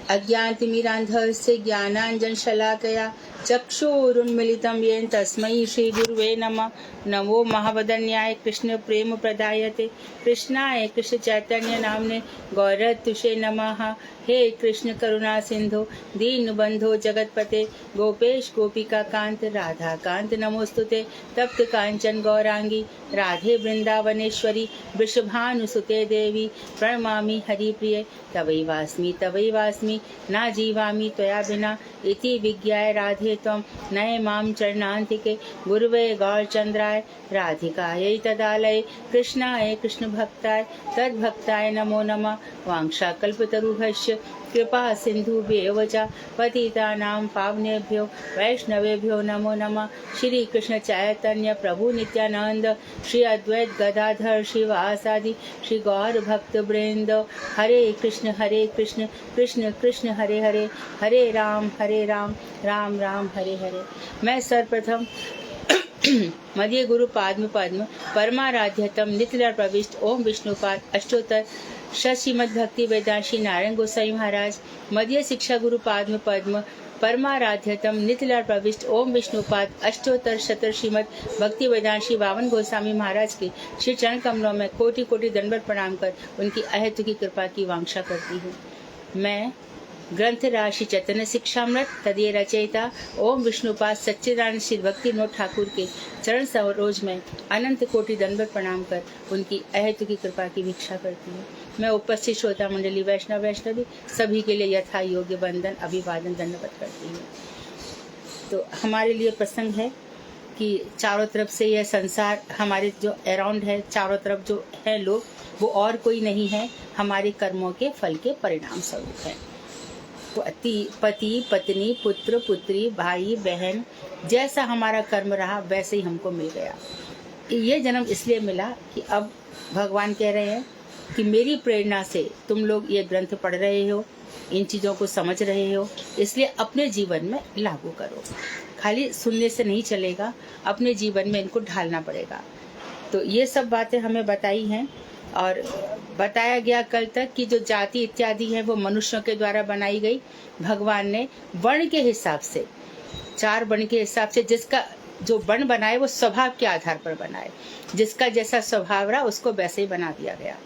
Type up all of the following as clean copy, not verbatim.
अज्ञानतिमिरान्धस्य ज्ञानाञ्जनशलाकया चक्षुरुन्मीलितं येन तस्मै श्रीगुरुवे नमः। नमो महावदन्याय कृष्ण प्रेम प्रदायते कृष्णाय कृष्ण चैतन्य नामने गौरतुषे नमः। हे कृष्ण करुणा सिंधु दीनबंधो जगतपते गोपेश गोपिका कांत राधा कांत नमोस्तुते। तप्त कांचन गौरांगी राधे वृंदावनेश्वरी वृषभानुसुते देवी प्रणमामि हरिप्रिये। तवैवास्मि ना जीवामि त्वया बिना इति विज्ञाय राधे त्वं नये मां चरणान्तिके। गुरुवे गौरचन्द्राय राधिकायै तदालये कृष्णाय कृष्णभक्ताय तद्भक्ताय नमो नमः। वाञ्छाकल्पतरुभ्यश्च कृपा सिन्धुभ्येव च पतितानां पावनेभ्यो वैष्णवेभ्यो नमो नमः। श्री कृष्ण चैतन्य प्रभु नित्यानंद श्री अद्वैत गदाधर श्रीवासादि श्री गौर भक्त वृंद। हरे कृष्ण कृष्ण कृष्ण हरे हरे हरे राम राम राम हरे हरे। मैं सर्वप्रथम मध्य गुरु पाद्म परमाराध्यतम नित्यलर प्रविष्ट ओम विष्णुपाद अष्टोत्तर श्रीमद् भक्ति वेदांत श्री नारायण गोसाई महाराज मध्य शिक्षा गुरु पाद्म परमाराध्यतम नित्यलर प्रविष्ट ओम विष्णुपाद अष्टोत्तर शतर श्रीमद् भक्ति वेदांत श्री वामन गोस्वामी महाराज के श्री चरण कमलों में कोटि कोटि दंडवत प्रणाम कर उनकी अहेतु की कृपा की वांछा करती हूँ। मैं ग्रंथ राशि चैतन्य शिक्षामृत तदीय रचयिता ओम विष्णुपाद सच्चिदानंद श्री भक्ति विनोद ठाकुर के चरण सरोज में अनंत कोटि दंडवत प्रणाम कर उनकी अहेतु की कृपा की भिक्षा करती हूँ। मैं उपस्थित श्रोता मंडली वैष्णवी सभी के लिए यथा योग्य वंदन अभिवादन दंडवत करती हूँ। तो हमारे लिए प्रसंग है कि चारों तरफ से यह संसार हमारे जो अराउंड है, चारों तरफ जो है लोग, वो और कोई नहीं है, हमारे कर्मों के फल के परिणाम स्वरूप है। पति पत्नी पुत्र पुत्री भाई बहन जैसा हमारा कर्म रहा वैसे ही हमको मिल गया। ये जन्म इसलिए मिला कि अब भगवान कह रहे हैं कि मेरी प्रेरणा से तुम लोग ये ग्रंथ पढ़ रहे हो, इन चीज़ों को समझ रहे हो, इसलिए अपने जीवन में लागू करो। खाली सुनने से नहीं चलेगा, अपने जीवन में इनको ढालना पड़ेगा। तो ये सब बातें हमें बताई हैं और बताया गया कल तक कि जो जाति इत्यादि है वो मनुष्यों के द्वारा बनाई गई। भगवान ने वर्ण के हिसाब से, 4 वर्ण के हिसाब से, जिसका जो वर्ण बनाए वो स्वभाव के आधार पर बनाए, जिसका जैसा स्वभाव रहा उसको वैसे ही बना दिया गया।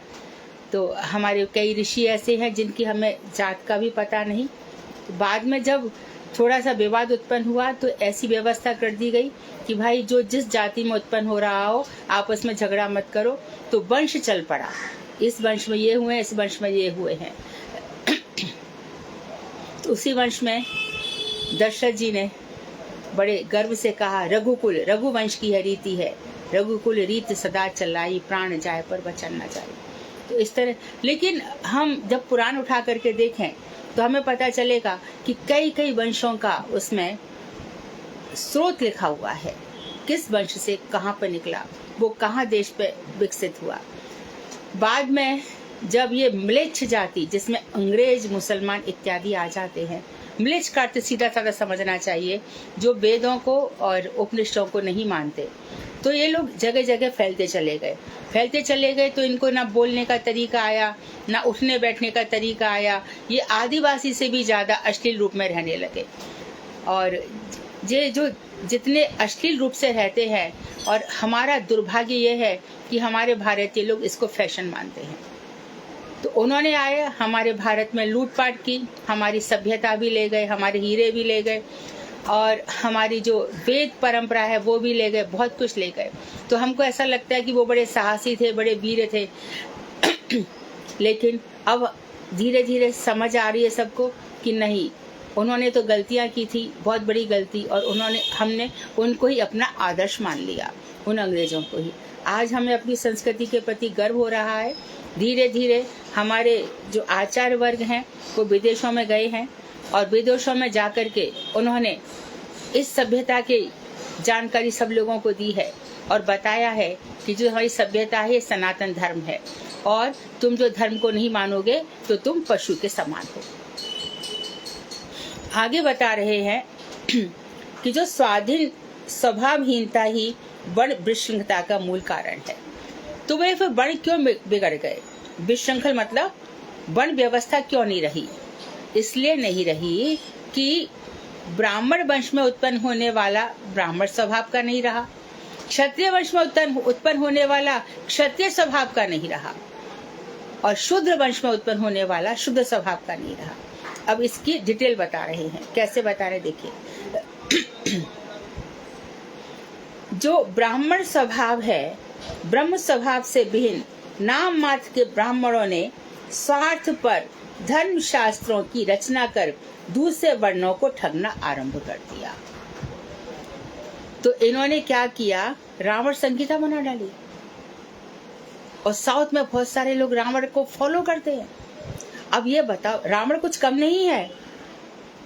तो हमारे कई ऋषि ऐसे हैं जिनकी हमें जात का भी पता नहीं। तो बाद में जब थोड़ा सा विवाद उत्पन्न हुआ तो ऐसी व्यवस्था कर दी गई कि भाई जो जिस जाति में उत्पन्न हो रहा हो आपस में झगड़ा मत करो। तो वंश चल पड़ा, इस वंश में ये हुए, इस वंश में ये हुए हैं। तो उसी वंश में दशरथ जी ने बड़े गर्व से कहा, रघुवंश की है रीति है, रघुकुल रीत सदा चलाई, प्राण जाए पर वचन न जाए। तो इस तरह, लेकिन हम जब पुराण उठा करके देखें तो हमें पता चलेगा कि कई वंशों का उसमें स्रोत लिखा हुआ है, किस वंश से कहाँ पर निकला, वो कहाँ देश पे विकसित हुआ। बाद में जब ये म्लेच्छ जाति, जिसमें अंग्रेज मुसलमान इत्यादि आ जाते हैं, म्लेच्छ का अर्थ सीधा साधा समझना चाहिए, जो वेदों को और उपनिषदों को नहीं मानते, तो ये लोग जगह जगह फैलते चले गए। तो इनको ना बोलने का तरीका आया, ना उठने बैठने का तरीका आया, ये आदिवासी से भी ज़्यादा अश्लील रूप में रहने लगे। और ये जो जितने अश्लील रूप से रहते हैं, और हमारा दुर्भाग्य ये है कि हमारे भारतीय लोग इसको फैशन मानते हैं। तो उन्होंने आए हमारे भारत में लूटपाट की, हमारी सभ्यता भी ले गए, हमारे हीरे भी ले गए, और हमारी जो वेद परंपरा है वो भी ले गए, बहुत कुछ ले गए। तो हमको ऐसा लगता है कि वो बड़े साहसी थे, बड़े वीर थे। लेकिन अब धीरे धीरे समझ आ रही है सबको कि नहीं, उन्होंने तो गलतियां की थी, बहुत बड़ी गलती, और हमने उनको ही अपना आदर्श मान लिया, उन अंग्रेजों को ही। आज हमें अपनी संस्कृति के प्रति गर्व हो रहा है। धीरे धीरे हमारे जो आचार्य वर्ग हैं वो विदेशों में गए हैं, और विदेशों में जाकर के उन्होंने इस सभ्यता की जानकारी सब लोगों को दी है और बताया है कि जो हमारी सभ्यता है सनातन धर्म है, और तुम जो धर्म को नहीं मानोगे तो तुम पशु के समान हो। आगे बता रहे हैं कि जो स्वाधीन स्वभावहीनता ही वर्ण विशृंखलता का मूल कारण है। तो वे फिर वर्ण क्यों बिगड़ गए? विशृंखल मतलब वर्ण व्यवस्था क्यों नहीं रही? इसलिए नहीं रही कि ब्राह्मण वंश में उत्पन्न होने वाला ब्राह्मण स्वभाव का नहीं रहा, क्षत्रिय वंश में उत्पन्न होने वाला क्षत्रिय स्वभाव का नहीं रहा, और शूद्र वंश में उत्पन्न होने वाला शूद्र स्वभाव का नहीं रहा। अब इसकी डिटेल बता रहे हैं। कैसे बता रहे, देखिए। जो ब्राह्मण स्वभाव है, ब्रह्म स्वभाव से भिन्न नाम मात्र के ब्राह्मणों ने स्वार्थ पर धर्म शास्त्रों की रचना कर दूसरे वर्णों को ठगना आरंभ कर दिया। तो इन्होंने क्या किया, रावण संहिता बना डाली, और साउथ में बहुत सारे लोग रावण को फॉलो करते हैं। अब ये बताओ, रावण कुछ कम नहीं है,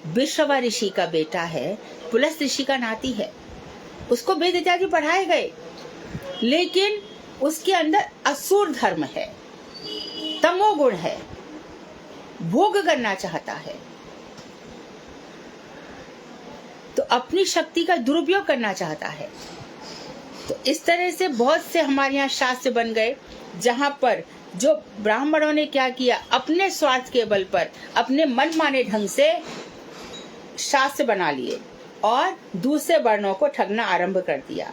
विश्रवा ऋषि का बेटा है, पुलस्त ऋषि का नाती है, उसको वेद इत्यादि पढ़ाए गए, लेकिन उसके अंदर असुर धर्म है, तमोगुण है, भोग करना चाहता है, तो अपनी शक्ति का दुरुपयोग करना चाहता है। तो इस तरह से बहुत से हमारे यहाँ शास्त्र बन गए, जहां पर जो ब्राह्मणों ने क्या किया, अपने स्वार्थ के बल पर अपने मनमाने ढंग से शास्त्र बना लिए और दूसरे वर्णों को ठगना आरंभ कर दिया।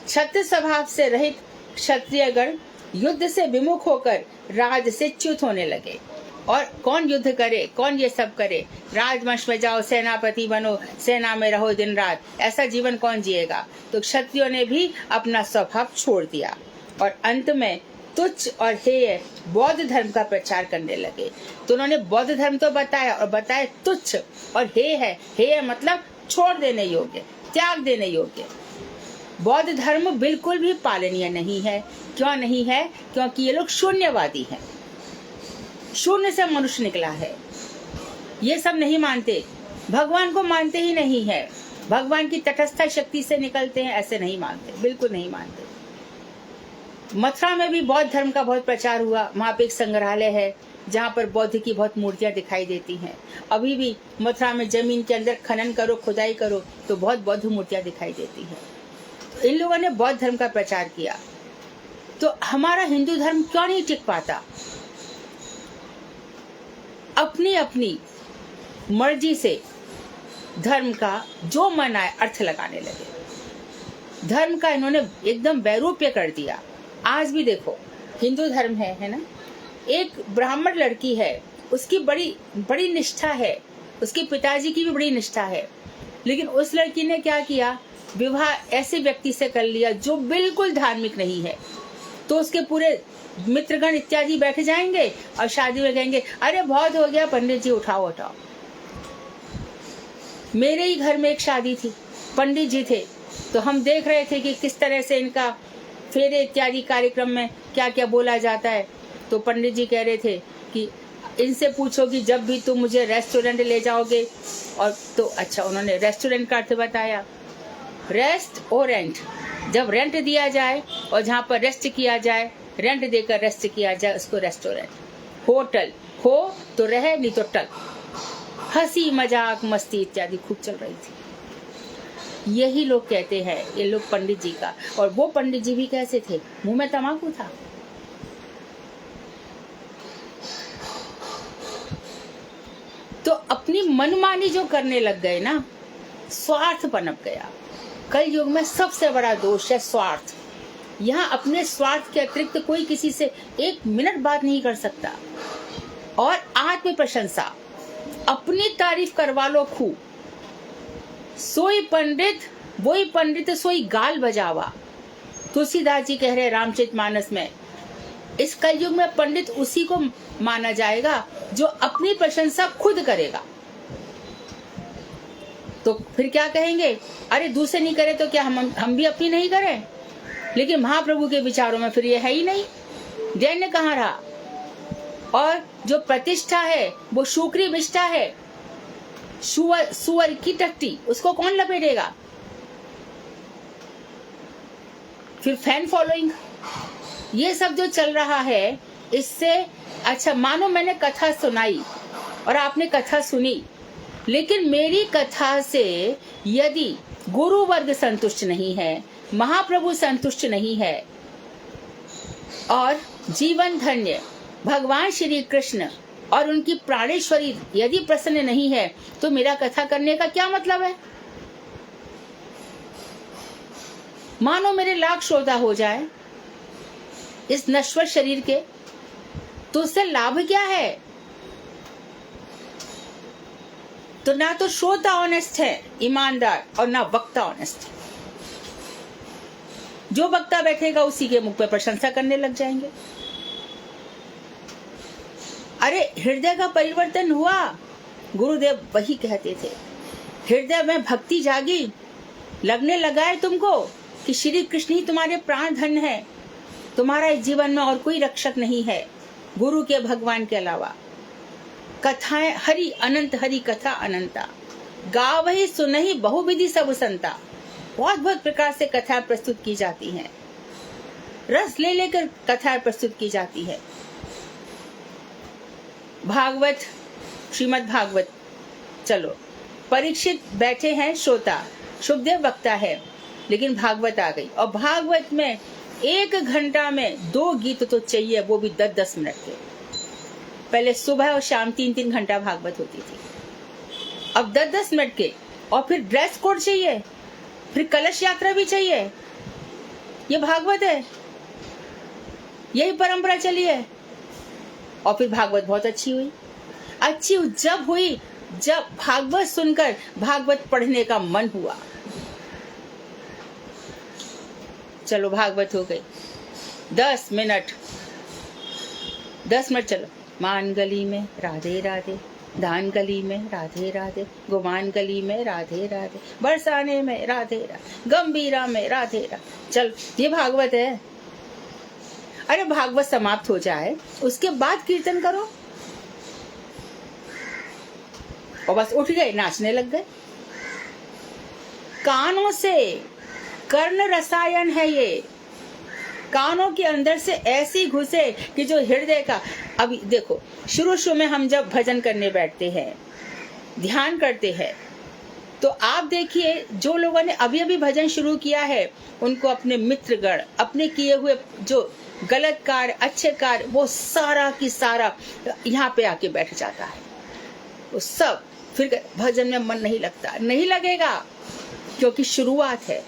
क्षत्रिय स्वभाव से रहित क्षत्रियगण युद्ध से विमुख होकर राज से च्युत होने लगे। और कौन युद्ध करे, कौन ये सब करे, राजवंश में जाओ, सेनापति बनो, सेना में रहो दिन रात, ऐसा जीवन कौन जिएगा। तो क्षत्रियों ने भी अपना स्वभाव छोड़ दिया और अंत में तुच्छ और हेय बौद्ध धर्म का प्रचार करने लगे। तो उन्होंने बौद्ध धर्म तो बताया, और बताया तुच्छ और हेय है। हेय मतलब छोड़ देने योग्य, त्याग देने योग्य। बौद्ध धर्म बिल्कुल भी पालनीय नहीं है। क्यों नहीं है? क्योंकि ये लोग शून्यवादी हैं, शून्य से मनुष्य निकला है। ये सब नहीं मानते, भगवान को मानते ही नहीं है, भगवान की तटस्थ शक्ति से निकलते हैं, ऐसे नहीं मानते, बिल्कुल नहीं मानते। मथुरा में भी बौद्ध धर्म का बहुत प्रचार हुआ। वहां पे एक संग्रहालय है जहाँ पर बौद्ध की बहुत मूर्तियां दिखाई देती हैं। अभी भी मथुरा में जमीन के अंदर खनन करो, खुदाई करो, तो बहुत बौद्ध मूर्तियां दिखाई देती हैं। तो इन लोगों ने बौद्ध धर्म का प्रचार किया। तो हमारा हिंदू धर्म क्यों नहीं टिक पाता? अपनी अपनी मर्जी से धर्म का जो मन आए अर्थ लगाने लगे। धर्म का इन्होंने एकदम वैरूप्य कर दिया। आज भी देखो, हिंदू धर्म है ना, एक ब्राह्मण लड़की है, उसकी बड़ी बड़ी निष्ठा है, उसके पिताजी की भी बड़ी निष्ठा है, लेकिन उस लड़की ने क्या किया, विवाह ऐसे व्यक्ति से कर लिया जो बिल्कुल धार्मिक नहीं है। तो उसके पूरे मित्रगण इत्यादि बैठ जाएंगे और शादी में कहेंगे, अरे बहुत हो गया पंडित जी, उठाओ उठाओ। मेरे ही घर में एक शादी थी, पंडित जी थे, तो हम देख रहे थे कि किस तरह से इनका फेरे इत्यादि कार्यक्रम में क्या क्या बोला जाता है। तो पंडित जी कह रहे थे कि इनसे पूछो कि जब भी तुम मुझे रेस्टोरेंट ले जाओगे, और तो अच्छा उन्होंने रेस्टोरेंट का अर्थ बताया, रेस्ट और रेंट। जब रेंट दिया जाए और जहाँ पर रेस्ट किया जाए, रेंट देकर रेस्ट किया जाए, उसको रेस्टोरेंट। होटल हो तो रहे, नहीं तो टल। हंसी मजाक मस्ती इत्यादि खूब चल रही थी। यही लोग कहते हैं, ये लोग पंडित जी का। और वो पंडित जी भी कैसे थे, मुंह में तम्बाकू था। तो अपनी मनमानी जो करने लग गए ना, स्वार्थ पनप गया। कल युग में सबसे बड़ा दोष है स्वार्थ। यहाँ अपने स्वार्थ के अतिरिक्त कोई किसी से एक मिनट बात नहीं कर सकता। और आत्म प्रशंसा, अपनी तारीफ करवा लो खूब। सोई पंडित वही पंडित सोई गाल बजावा। तुलसीदास जी कह रहे रामचरितमानस में, इस कलयुग में पंडित उसी को माना जाएगा जो अपनी प्रशंसा खुद करेगा। तो फिर क्या कहेंगे, अरे दूसरे नहीं करे तो क्या हम भी अपनी नहीं करें? लेकिन महाप्रभु के विचारों में फिर ये है ही नहीं, दैन्य कहाँ रहा। और जो प्रतिष्ठा है वो शुक्री विष्ठा है, सुअर की टट्टी, उसको कौन लपेटेगा? फिर फैन फॉलोइंग, ये सब जो चल रहा है, इससे अच्छा मानो मैंने कथा सुनाई और आपने कथा सुनी, लेकिन मेरी कथा से यदि गुरु वर्ग संतुष्ट नहीं है, महाप्रभु संतुष्ट नहीं है, और जीवन धन्य भगवान श्री कृष्ण और उनकी प्राणेश्वरी यदि प्रसन्न नहीं है तो मेरा कथा करने का क्या मतलब है? मानो मेरे लाख श्रोता हो जाए इस नश्वर शरीर के, तो उससे लाभ क्या है? तो ना तो श्रोता ऑनेस्ट है, ईमानदार, और ना वक्ता ऑनेस्ट है। जो वक्ता बैठेगा उसी के मुख पे प्रशंसा करने लग जाएंगे। अरे हृदय का परिवर्तन हुआ, गुरुदेव वही कहते थे। हृदय में भक्ति जागी, लगने लगा है तुमको कि श्री कृष्ण ही तुम्हारे प्राण धन है, तुम्हारा इस जीवन में और कोई रक्षक नहीं है गुरु के, भगवान के अलावा। कथाएं हरि अनंत, हरि कथा अनंता, गावहि सुनहि बहुविधि सब संता। बहुत बहुत प्रकार से कथाएं प्रस्तुत की जाती हैं, रस ले लेकर कथाएं प्रस्तुत की जाती है। भागवत, श्रीमद् भागवत, चलो परीक्षित बैठे हैं श्रोता, शुभदेव वक्ता है, लेकिन भागवत आ गई। और भागवत में 1 घंटा में 2 गीत तो चाहिए, वो भी 10-10 मिनट के। पहले सुबह और शाम 3-3 घंटा भागवत होती थी, अब 10-10 मिनट के। और फिर ड्रेस कोड चाहिए, फिर कलश यात्रा भी चाहिए। ये भागवत है, यही परंपरा चली है। और फिर भागवत बहुत अच्छी हुई। अच्छी जब हुई जब भागवत सुनकर भागवत पढ़ने का मन हुआ। चलो भागवत हो गई, 10 मिनट चलो। मान गली में राधे राधे, धान गली में राधे राधे, गुमान गली में राधे राधे, बरसाने में राधे राधे, गंभीरा में राधे राधे। चल, ये भागवत है। अरे भागवत समाप्त हो जाए उसके बाद कीर्तन करो, और बस उठ गए, नाचने लग गए। कानों से कर्ण रसायन है ये, कानों के अंदर से ऐसी घुसे कि जो हृदय का। अभी देखो, शुरू में हम जब भजन करने बैठते हैं, ध्यान करते हैं, तो आप देखिए जो लोगों ने अभी अभी भजन शुरू किया है, उनको अपने मित्रगण, अपने किए हुए जो गलत कार्य, अच्छे कार्य, वो सारा की सारा यहाँ पे आके बैठ जाता है। वो सब फिर भजन में मन नहीं लगता, नहीं लगेगा, क्योंकि शुरुआत है।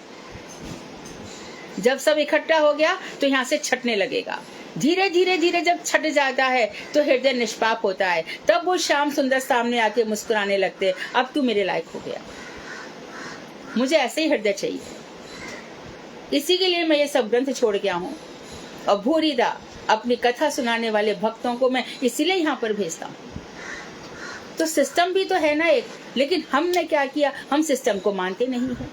जब सब इकट्ठा हो गया तो यहाँ से छटने लगेगा। धीरे धीरे धीरे जब छट जाता है तो हृदय निष्पाप होता है। तब वो श्याम सुंदर सामने आके मुस्कुराने लगते, अब तू मेरे लायक हो गया, मुझे ऐसे ही हृदय चाहिए। इसी के लिए मैं ये सब ग्रंथ छोड़ गया हूँ। और भूरिदा अपनी कथा सुनाने वाले भक्तों को मैं इसीलिए यहाँ पर भेजता हूँ। तो सिस्टम भी तो है ना एक, लेकिन हमने क्या किया, हम सिस्टम को मानते नहीं हैं।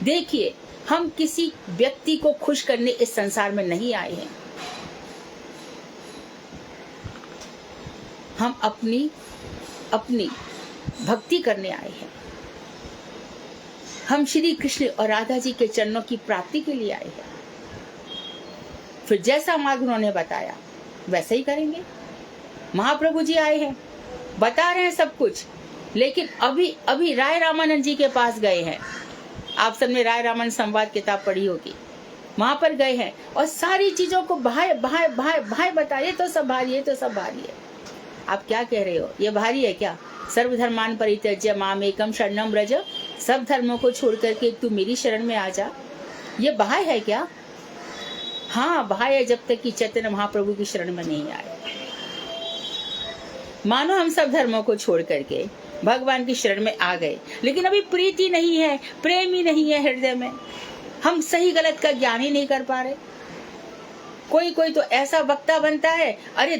देखिए, हम किसी व्यक्ति को खुश करने इस संसार में नहीं आए हैं, हम अपनी भक्ति करने आए हैं। हम श्री कृष्ण और राधा जी के चरणों की प्राप्ति के लिए आए हैं। फिर जैसा मार्ग उन्होंने बताया वैसे ही करेंगे। महाप्रभु जी आए हैं, बता रहे हैं सब कुछ, लेकिन अभी राय रामानंद जी के पास गए हैं। आप सबने राय रामानंद संवाद किताब पढ़ी होगी, वहां पर गए हैं और सारी चीजों को भाई बताइए, तो सब भारी है, तो सब भारी है। आप क्या कह रहे हो, ये भारी है क्या? सर्वधर्मान परित्यज्य मामेकम शरणम व्रज, सब धर्मों को छोड़ करके तू मेरी शरण में आ जा, ये भाई है क्या? हाँ भाई है, जब तक कि चैतन्य महाप्रभु की शरण में नहीं आए। मानो हम सब धर्मों को छोड़ करके भगवान की शरण में आ गए, लेकिन अभी प्रीति नहीं है, प्रेम ही नहीं है हृदय में। हम सही गलत का ज्ञान ही नहीं कर पा रहे। कोई तो ऐसा वक्ता बनता है, अरे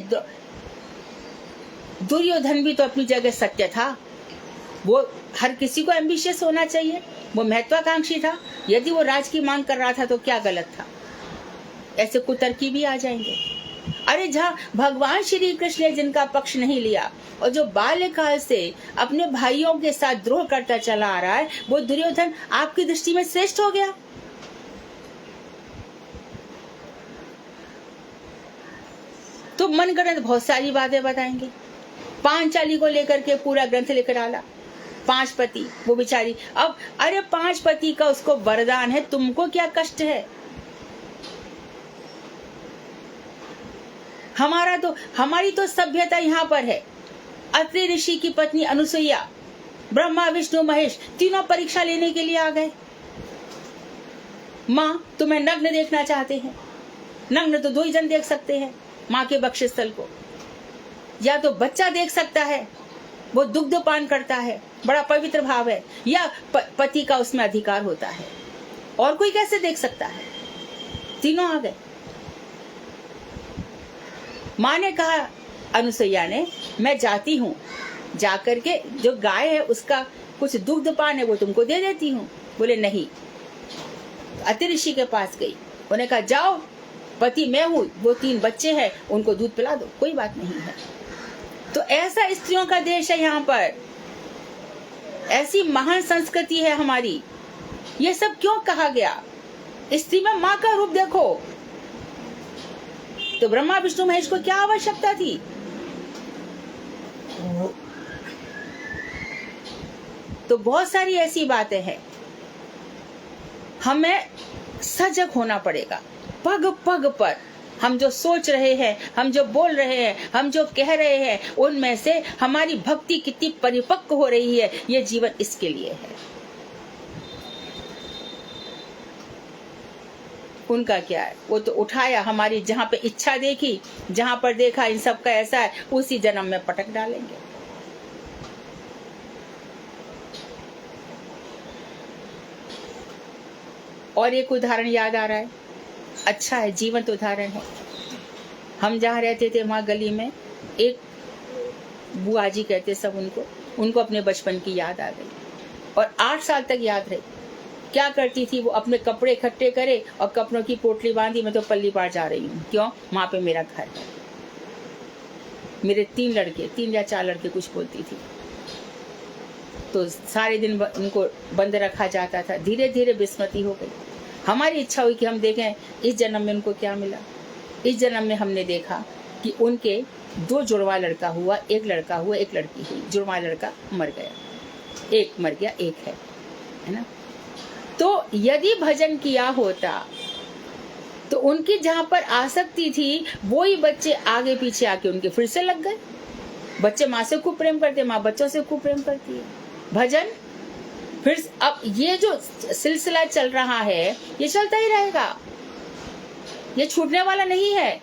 दुर्योधन भी तो अपनी जगह सत्य था। वो हर किसी को एम्बिशियस होना चाहिए, वो महत्वाकांक्षी था। यदि वो राज की मांग कर रहा था तो क्या गलत था? ऐसे कुतर्की भी आ जाएंगे। अरे जहाँ भगवान श्री कृष्ण ने जिनका पक्ष नहीं लिया और जो बाल्यकाल से अपने भाइयों के साथ द्रोह करता चला आ रहा है, वो दुर्योधन आपकी दृष्टि में श्रेष्ठ हो गया? तो मनगढ़ंत बहुत सारी बातें बताएंगे। पांचाली को लेकर के पूरा ग्रंथ लेकर डाला। 5 पति, वो बेचारी, अब अरे 5 पति का उसको वरदान है, तुमको क्या कष्ट है? हमारी तो सभ्यता यहाँ पर है। अत्रि ऋषि की पत्नी अनुसुईया, ब्रह्मा विष्णु महेश तीनों परीक्षा लेने के लिए आ गए। माँ तुम्हें नग्न देखना चाहते हैं। नग्न तो 2 ही जन देख सकते हैं, माँ के बक्षस्थल को। या तो बच्चा देख सकता है, वो दुग्ध पान करता है, बड़ा पवित्र भाव है, या पति का उसमें अधिकार होता है। और कोई कैसे देख सकता है? तीनों आ गए। माँ ने कहा अनुसुईया ने, मैं जाती हूँ, जाकर के जो गाय है उसका कुछ दुग्ध पान है वो तुमको दे देती हूँ। बोले नहीं। अत्रि ऋषि के पास गई, उन्हें कहा जाओ, पति मैं हूँ, वो 3 बच्चे हैं, उनको दूध पिला दो, कोई बात नहीं है। तो ऐसा स्त्रियों का देश है यहाँ पर, ऐसी महान संस्कृति है हमारी। ये सब क्यों कहा गया? स्त्री में माँ का रूप देखो। तो ब्रह्मा विष्णु महेश को क्या आवश्यकता थी? तो बहुत सारी ऐसी बातें हैं, हमें सजग होना पड़ेगा। पग पग पर हम जो सोच रहे हैं, हम जो बोल रहे हैं, हम जो कह रहे हैं, उनमें से हमारी भक्ति कितनी परिपक्व हो रही है, ये जीवन इसके लिए है। उनका क्या है? वो तो उठाया, हमारी जहां पे इच्छा देखी, जहां पर देखा इन सब का ऐसा है, उसी जन्म में पटक डालेंगे। और एक उदाहरण याद आ रहा है, अच्छा है, जीवंत उदाहरण है। हम जहाँ रहते थे वहाँ गली में एक बुआ जी कहते सब उनको अपने बचपन की याद आ गई और 8 साल तक याद रही। क्या करती थी वो? अपने कपड़े इकट्ठे करे और कपड़ों की पोटली बांधी, मैं तो पल्ली पार जा रही हूँ। क्यों? वहाँ पे मेरा घर है, मेरे 3 या 4 लड़के, कुछ बोलती थी। तो सारे दिन उनको बंद रखा जाता था। धीरे धीरे विस्मृति हो गई। हमारी इच्छा हुई कि हम देखें इस जन्म में उनको क्या मिला। इस जन्म में हमने देखा कि उनके 2 जुड़वा लड़का हुआ, 1 लड़का हुआ, 1 लड़की हुई। जुड़वा लड़का मर गया, 1 मर गया, 1 है ना। तो यदि भजन किया होता तो उनकी जहां पर आसक्ति थी, वो ही बच्चे आगे पीछे आके उनके फिर से लग गए। बच्चे माँ से खूब प्रेम करते, माँ बच्चों से खूब प्रेम करती है। भजन फिर अब ये जो सिलसिला चल रहा है, ये चलता ही रहेगा, ये छूटने वाला नहीं है।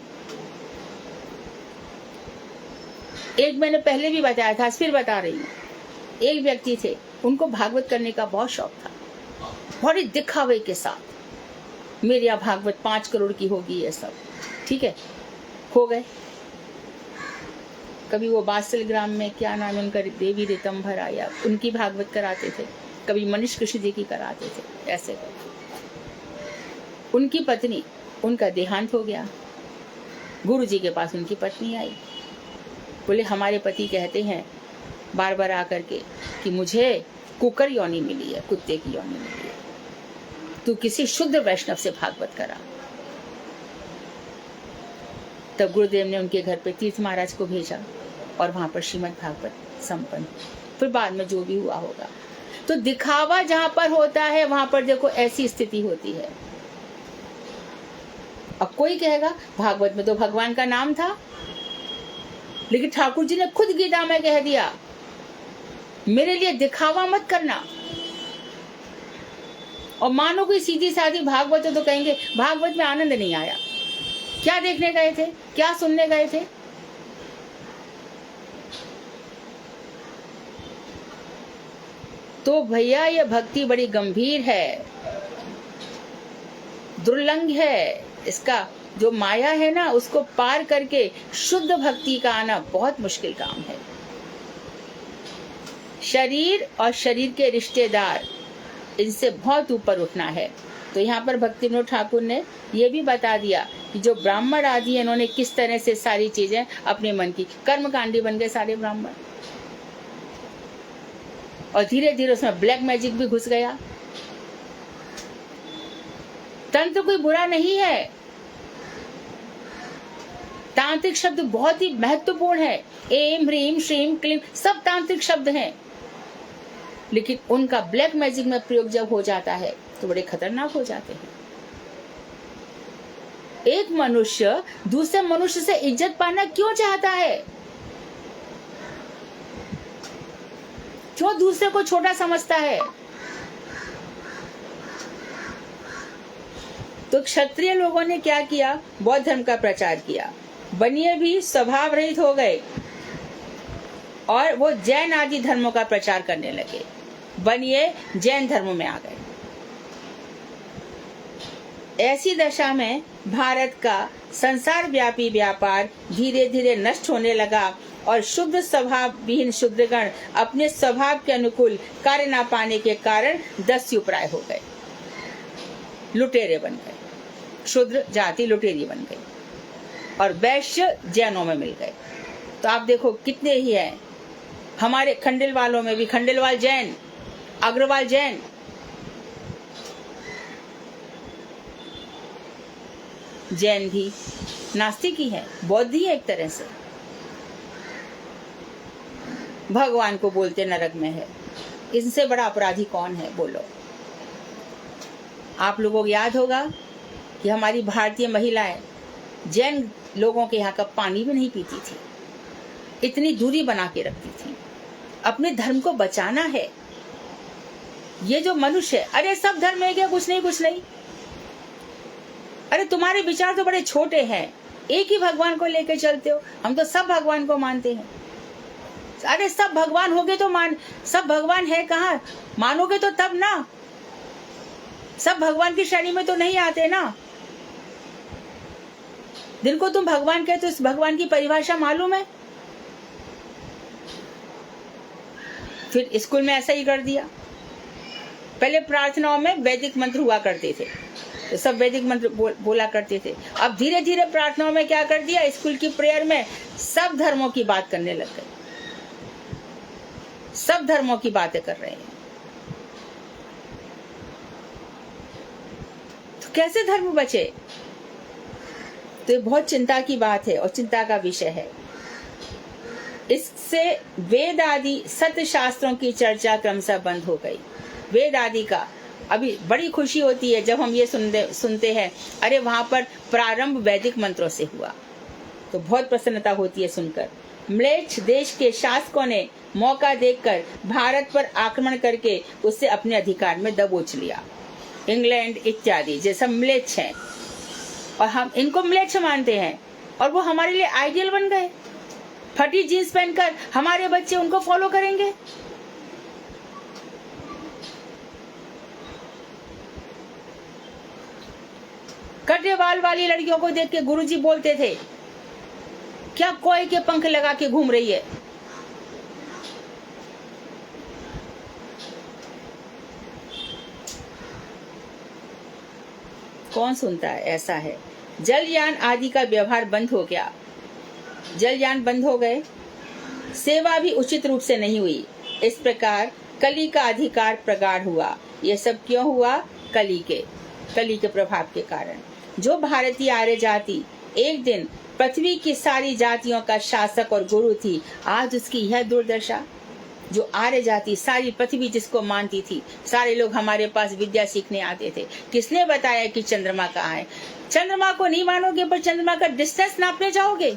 एक मैंने पहले भी बताया था, फिर बता रही हूँ। एक व्यक्ति थे, उनको भागवत करने का बहुत शौक था, बड़े दिखावे के साथ। मेरी यहाँ भागवत 5 करोड़ की होगी, ये सब ठीक है। हो गए। कभी वो बासल ग्राम में, क्या नाम है उनका, देवी ऋतंभर आया, उनकी भागवत कराते थे। कभी मनीष कृष्ण जी की कराते थे। ऐसे उनकी पत्नी, उनका देहांत हो गया। गुरु जी के पास उनकी पत्नी आई, बोले हमारे पति कहते हैं बार बार आकर के कि मुझे कुकर योनि मिली है, कुत्ते की योनि मिली है, तू किसी शुद्ध वैष्णव से भागवत करा। तब गुरुदेव ने उनके घर पे तीर्थ महाराज को भेजा और वहां पर श्रीमद् भागवत संपन्न। फिर बाद में जो भी हुआ होगा। तो दिखावा जहां पर होता है, वहां पर देखो ऐसी स्थिति होती है। अब कोई कहेगा भागवत में तो भगवान का नाम था, लेकिन ठाकुर जी ने खुद गीता में कह दिया, मेरे लिए दिखावा मत करना। और मानो कोई सीधी साधी भागवत है तो कहेंगे भागवत में आनंद नहीं आया। क्या देखने गए थे, क्या सुनने गए थे? तो भैया ये भक्ति बड़ी गंभीर है, दुर्लंघ है। इसका जो माया है ना, उसको पार करके शुद्ध भक्ति का आना बहुत मुश्किल काम है। शरीर और शरीर के रिश्तेदार, इनसे बहुत ऊपर उठना है। तो यहाँ पर भक्ति विनोद ठाकुर ने ये भी बता दिया कि जो ब्राह्मण आदि है, इन्होंने किस तरह से सारी चीजें अपने मन की, कर्मकांडी बन गए सारे ब्राह्मण। और धीरे धीरे उसमें ब्लैक मैजिक भी घुस गया। तंत्र कोई बुरा नहीं है, तांत्रिक शब्द बहुत ही महत्वपूर्ण है। एम ह्रीम श्रीम क्लीम सब तांत्रिक शब्द हैं, लेकिन उनका ब्लैक मैजिक में प्रयोग जब हो जाता है तो बड़े खतरनाक हो जाते हैं। एक मनुष्य दूसरे मनुष्य से इज्जत पाना क्यों चाहता है? क्यों दूसरे को छोटा समझता है? तो क्षत्रिय लोगों ने क्या किया? बौद्ध धर्म का प्रचार किया। बनिए भी स्वभाव रहित हो गए और वो जैन आदि धर्मों का प्रचार करने लगे। बनिए जैन धर्म में आ गए। ऐसी दशा में भारत का संसार व्यापी व्यापार धीरे धीरे नष्ट होने लगा और शुद्ध स्वभाव विहीन शूद्रगण अपने स्वभाव के अनुकूल कार्य न पाने के कारण दस्युप्राय हो गए, लुटेरे बन गए। शूद्र जाति लुटेरी बन गई और वैश्य जैनों में मिल गए। तो आप देखो कितने ही हैं। हमारे खंडेलवालों में भी खंडेलवाल जैन, अग्रवाल जैन, जैन भी नास्तिक ही है, बौद्ध ही है एक तरह से। भगवान को बोलते नरक में है। इनसे बड़ा अपराधी कौन है बोलो? आप लोगों को याद होगा कि हमारी भारतीय महिलाएं जैन लोगों के यहाँ का पानी भी नहीं पीती थी, इतनी दूरी बना के रखती थी। अपने धर्म को बचाना है। ये जो मनुष्य है, अरे सब धर्म है क्या? कुछ नहीं कुछ नहीं। अरे तुम्हारे विचार तो बड़े छोटे हैं, एक ही भगवान को लेकर चलते हो। हम तो सब भगवान को मानते हैं। अरे सब भगवान होगे तो सब भगवान है कहाँ? मानोगे तो तब ना। सब भगवान की श्रेणी में तो नहीं आते ना। जिनको तुम भगवान कहते हो, उस भगवान की परिभाषा मालूम है? फिर स्कूल में ऐसा ही कर दिया। पहले प्रार्थनाओं में वैदिक मंत्र हुआ करते थे, तो सब वैदिक मंत्र बोला करते थे। अब धीरे धीरे प्रार्थनाओं में क्या कर दिया? स्कूल की प्रेयर में सब धर्मों की बात करने लग गए। सब धर्मों की बातें कर रहे हैं। तो कैसे धर्म बचे? तो ये बहुत चिंता की बात है और चिंता का विषय है। इससे वेद आदि सत्य शास्त्रों की चर्चा क्रमशः बंद हो गई। वेद आदि का अभी बड़ी खुशी होती है जब हम ये सुनते हैं, अरे वहां पर प्रारंभ वैदिक मंत्रों से हुआ, तो बहुत प्रसन्नता होती है सुनकर। म्लेच्छ देश के शासकों ने मौका देखकर भारत पर आक्रमण करके उससे अपने अधिकार में दबोच लिया। इंग्लैंड इत्यादि जैसा म्लेच्छ हैं और हम इनको म्लेच्छ मानते हैं और वो हमारे लिए आइडियल बन गए। फटी जीन्स पहनकर हमारे बच्चे उनको फॉलो करेंगे। कटे बाल वाली लड़कियों को देख के गुरुजी बोलते थे, क्या कोई के पंख लगा के घूम रही है? कौन सुनता है? ऐसा है। जलयान आदि का व्यवहार बंद हो गया। जलयान बंद हो गए। सेवा भी उचित रूप से नहीं हुई। इस प्रकार कली का अधिकार प्रगाढ़ हुआ। यह सब क्यों हुआ? कली के प्रभाव के कारण। जो भारतीय आर्य जाति एक दिन पृथ्वी की सारी जातियों का शासक और गुरु थी, आज उसकी यह दुर्दशा। जो आर्य जाति सारी पृथ्वी जिसको मानती थी, सारे लोग हमारे पास विद्या सीखने आते थे। किसने बताया कि चंद्रमा कहाँ है? चंद्रमा को नहीं मानोगे पर चंद्रमा का डिस्टेंस नापने जाओगे,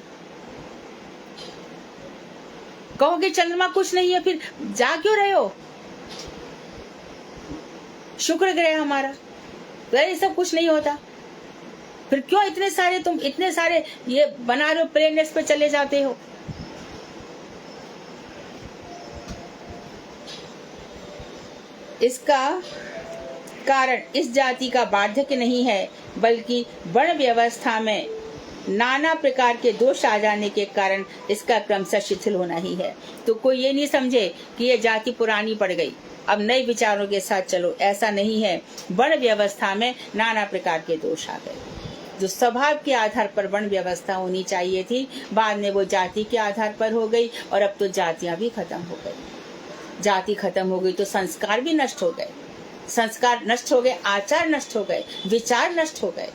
कहोगे चंद्रमा कुछ नहीं है, फिर जा क्यों रहे हो? शुक्र ग्रह हमारा, तो ये सब कुछ नहीं होता। फिर क्यों तुम इतने सारे ये बना रहे हो, प्लेनेट्स पे चले जाते हो? इसका कारण इस जाति का वार्धक्य नहीं है, बल्कि वर्ण व्यवस्था में नाना प्रकार के दोष आ जाने के कारण इसका क्रमशः शिथिल होना ही है। तो कोई ये नहीं समझे कि ये जाति पुरानी पड़ गई, अब नए विचारों के साथ चलो, ऐसा नहीं है। वर्ण व्यवस्था में नाना प्रकार के दोष आ गए। जो स्वभाव के आधार पर वर्ण व्यवस्था होनी चाहिए थी, बाद में वो जाति के आधार पर हो गई, और अब तो जातियां भी खत्म हो गई। जाति खत्म हो गई तो संस्कार भी नष्ट हो गए। संस्कार नष्ट हो गए, आचार नष्ट हो गए, विचार नष्ट हो गए।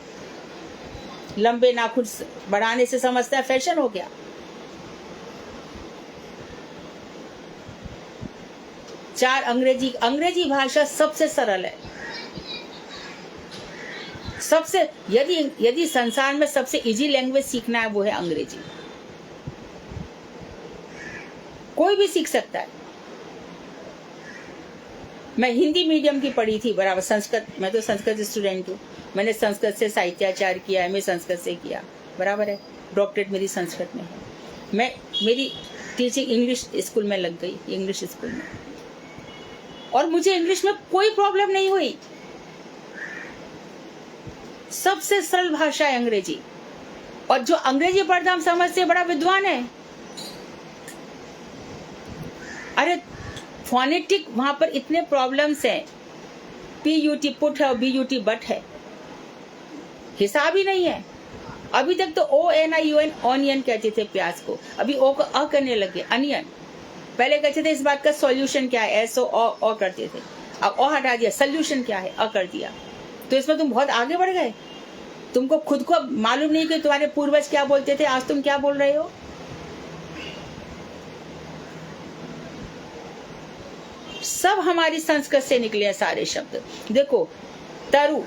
लंबे नाखून बढ़ाने से समझता है फैशन हो गया। चार अंग्रेजी भाषा सबसे सरल है, सबसे यदि संसार में सबसे इजी लैंग्वेज सीखना है वो है अंग्रेजी। कोई भी सीख सकता है। मैं हिंदी मीडियम की पढ़ी थी बराबर, संस्कृत, मैं तो संस्कृत स्टूडेंट हूँ। मैंने संस्कृत से साहित्याचार्य किया, मैं संस्कृत से किया, बराबर है। डॉक्टरेट मेरी संस्कृत में है। मेरी टीचिंग इंग्लिश स्कूल में लग गई, इंग्लिश स्कूल में, और मुझे इंग्लिश में कोई प्रॉब्लम नहीं हुई। सबसे सरल भाषा है अंग्रेजी, और जो अंग्रेजी पढ़ता हम समझते बड़ा विद्वान है। अरे फोनेटिक वहां पर इतने प्रॉब्लम्स हैं, PUT पुट है और BUT बट है, हिसाब ही नहीं है। अभी तक तो ONION ऑनियन कहते थे प्याज को, अभी O को अ करने लगे, अनियन। पहले कहते थे इस बात का सॉल्यूशन क्या है, SO ओ करते थे, अब ओ हटा दिया, सोल्यूशन क्या है, अ कर दिया। तो इसमें तुम बहुत आगे बढ़ गए। तुमको खुद को मालूम नहीं कि तुम्हारे पूर्वज क्या बोलते थे, आज तुम क्या बोल रहे हो। सब हमारी संस्कृत से निकले हैं सारे शब्द। देखो, तरु,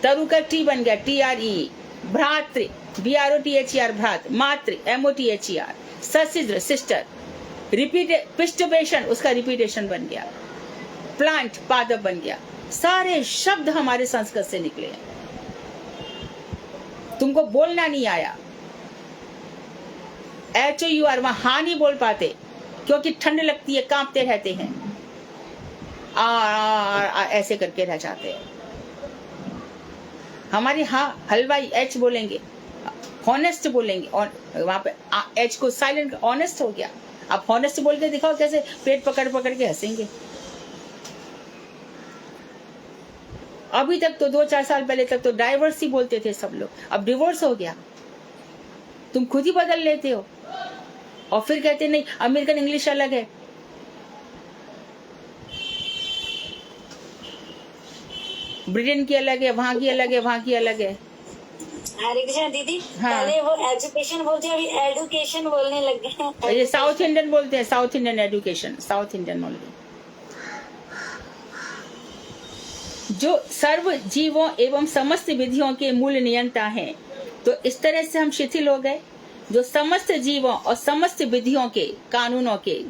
तरु का टी बन गया TRE, भ्रातृ BROTHER भ्रात, मातृ MOTHER, ससिद्र सिस्टर, पिष्टपेशन उसका रिपीटेशन बन गया, प्लांट पादप बन गया। सारे शब्द हमारे संस्कृत से निकले हैं। तुमको बोलना नहीं आया, HOUR वहां हाँ नहीं बोल पाते क्योंकि ठंड लगती है, कांपते रहते हैं, ऐसे करके रह जाते हैं। हमारे हाँ हलवाई H बोलेंगे, हॉनेस्ट बोलेंगे, और वहां पे H को साइलेंट, ऑनेस्ट हो गया। आप हॉनेस्ट बोल के दिखाओ, कैसे पेट पकड़ पकड़ के हंसेंगे। अभी तक तो 2-4 साल पहले तक तो डाइवर्स ही बोलते थे सब लोग, अब डिवोर्स हो गया। तुम खुद ही बदल लेते हो और फिर कहते नहीं अमेरिकन इंग्लिश अलग है। ब्रिटेन की अलग है, वहां की अलग है, वहां की अलग है। हरे कृष्ण दीदी। हाँ। पहले वो एजुकेशन बोलते हैं, अभी एडुकेशन बोलने लग गए हैं। ये साउथ इंडियन बोलते हैं, south Indian education, south Indian only. जो सर्व जीवों एवं समस्त विधियों के मूल नियंता हैं, तो इस तरह से हम शिथिल हो गए। जो समस्त जीवों और समस्त विधियों के, कानूनों के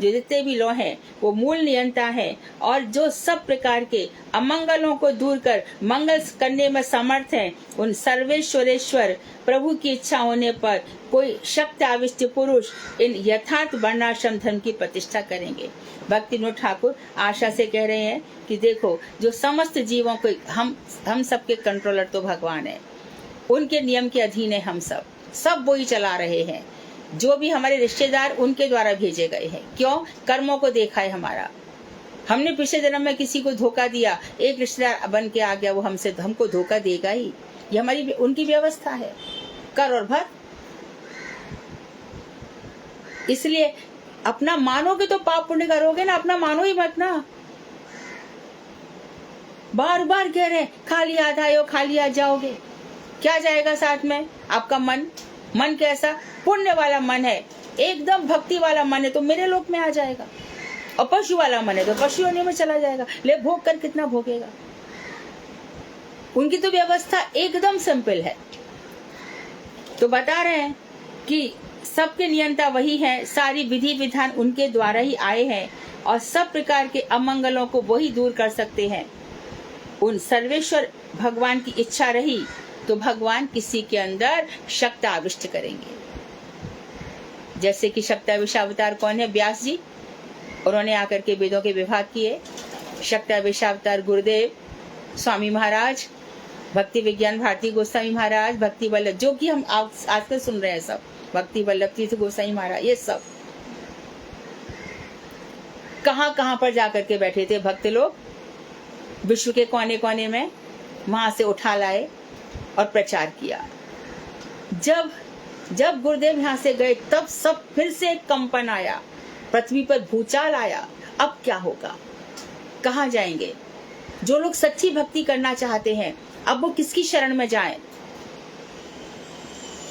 जो जितने भी लॉ हैं वो मूल नियंता है, और जो सब प्रकार के अमंगलों को दूर कर मंगल करने में समर्थ है, उन सर्वेश्वरेश्वर प्रभु की इच्छा होने पर कोई शक्ति आविष्ट पुरुष इन यथार्थ वर्णाश्रम धर्म की प्रतिष्ठा करेंगे। भक्ति विनोद ठाकुर आशा से कह रहे हैं कि देखो, जो समस्त जीवों को हम सबके कंट्रोलर तो भगवान है, उनके नियम के अधीन है। हम सब वही चला रहे हैं। जो भी हमारे रिश्तेदार उनके द्वारा भेजे गए हैं। क्यों? कर्मों को देखा है हमारा। हमने पिछले जन्म में किसी को धोखा दिया, एक रिश्तेदार बन के आ गया, वो हमको धोखा देगा ही। ये हमारी उनकी व्यवस्था है, कर और भर। इसलिए अपना मानोगे तो पाप पुण्य करोगे ना, अपना मानो ही मत ना। बार बार कह रहे खाली हाथ आयो, खाली हाथ जाओगे, क्या जाएगा साथ में? आपका मन कैसा? पुण्य वाला मन है, एकदम भक्ति वाला मन है तो मेरे लोक में आ जाएगा, और पशु वाला मन है तो पशु होने में चला जाएगा। ले भोग कर कितना भोगेगा। उनकी तो व्यवस्था एकदम सिंपल है। तो बता रहे हैं कि सबके नियंता वही है, सारी विधि विधान उनके द्वारा ही आए हैं, और सब प्रकार के अमंगलों को वही दूर कर सकते हैं। उन सर्वेश्वर भगवान की इच्छा रही तो भगवान किसी के अंदर शक्ति आविष्ट करेंगे। जैसे कि शक्ताविष अवतार कौन है? व्यास जी। उन्होंने आकर के वेदों के विभाग किए। शक्ताविष अवतार गुरुदेव, स्वामी महाराज, भक्ति विज्ञान भारती गोस्वामी महाराज, भक्ति वल्लभ, जो कि हम आजकल सुन रहे हैं सब, भक्ति वल्लभ तीर्थ गोस्वामी महाराज, ये सब कहां कहां पर जाकर के बैठे थे भक्त लोग, विश्व के कोने कोने में, वहां से उठा लाए और प्रचार किया। जब गुरुदेव यहाँ से गए तब सब फिर से एक कंपन आया, पृथ्वी पर भूचाल आया। अब क्या होगा? कहाँ जाएंगे? जो लोग सच्ची भक्ति करना चाहते हैं, अब वो किसकी शरण में जाएं?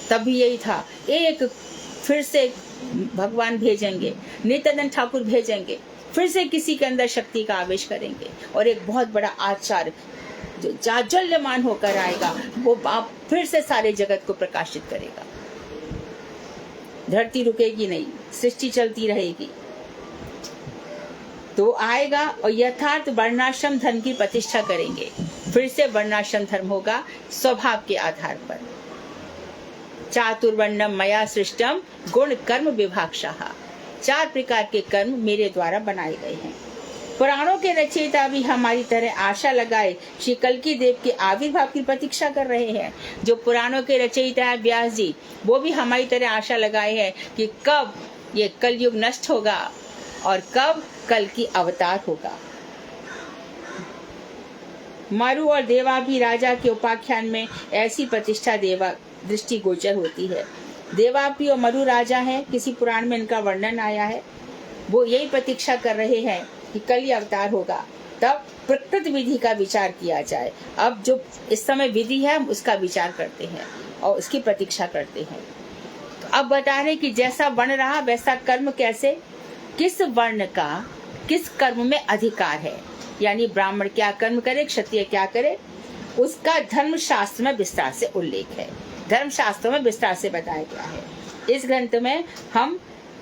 तब भी यही था, एक फिर से भगवान भेजेंगे, नित्यानंद ठाकुर भेजेंगे, फिर से किसी के अंदर शक्ति का आवेश करेंगे, और एक बहुत बड़ा आचार्य जो जाज्वल्यमान होकर आएगा वो आप फिर से सारे जगत को प्रकाशित करेगा। धरती रुकेगी नहीं, सृष्टि चलती रहेगी। तो आएगा और यथार्थ वर्णाश्रम धर्म की प्रतिष्ठा करेंगे। फिर से वर्णाश्रम धर्म होगा स्वभाव के आधार पर। चातुर्वर्णम मया सृष्टम गुण कर्म विभागशः। 4 प्रकार के कर्म मेरे द्वारा बनाए गए हैं। पुराणों के रचयिता भी हमारी तरह आशा लगाए श्री कल्की देव के आविर्भाव की प्रतीक्षा कर रहे हैं। जो पुराणों के रचयिता है व्यास जी, वो भी हमारी तरह आशा लगाए हैं कि कब ये कलयुग नष्ट होगा और कब कल की अवतार होगा। मरु और देवापी राजा के उपाख्यान में ऐसी प्रतिष्ठा देवा दृष्टि गोचर होती है। देवापी और मरु राजा हैं, किसी पुराण में इनका वर्णन आया है। वो यही प्रतीक्षा कर रहे हैं कि कल ही अवतार होगा, तब प्रकृत विधि का विचार किया जाए। अब जो इस समय विधि है उसका विचार करते हैं और उसकी प्रतीक्षा करते हैं। तो अब बता रहे कि जैसा बन रहा वैसा कर्म कैसे, किस वर्ण का किस कर्म में अधिकार है, यानी ब्राह्मण क्या कर्म करे, क्षत्रिय क्या करे, उसका धर्मशास्त्र में विस्तार से उल्लेख है। धर्मशास्त्रों में विस्तार से बताया गया है। इस ग्रंथ में हम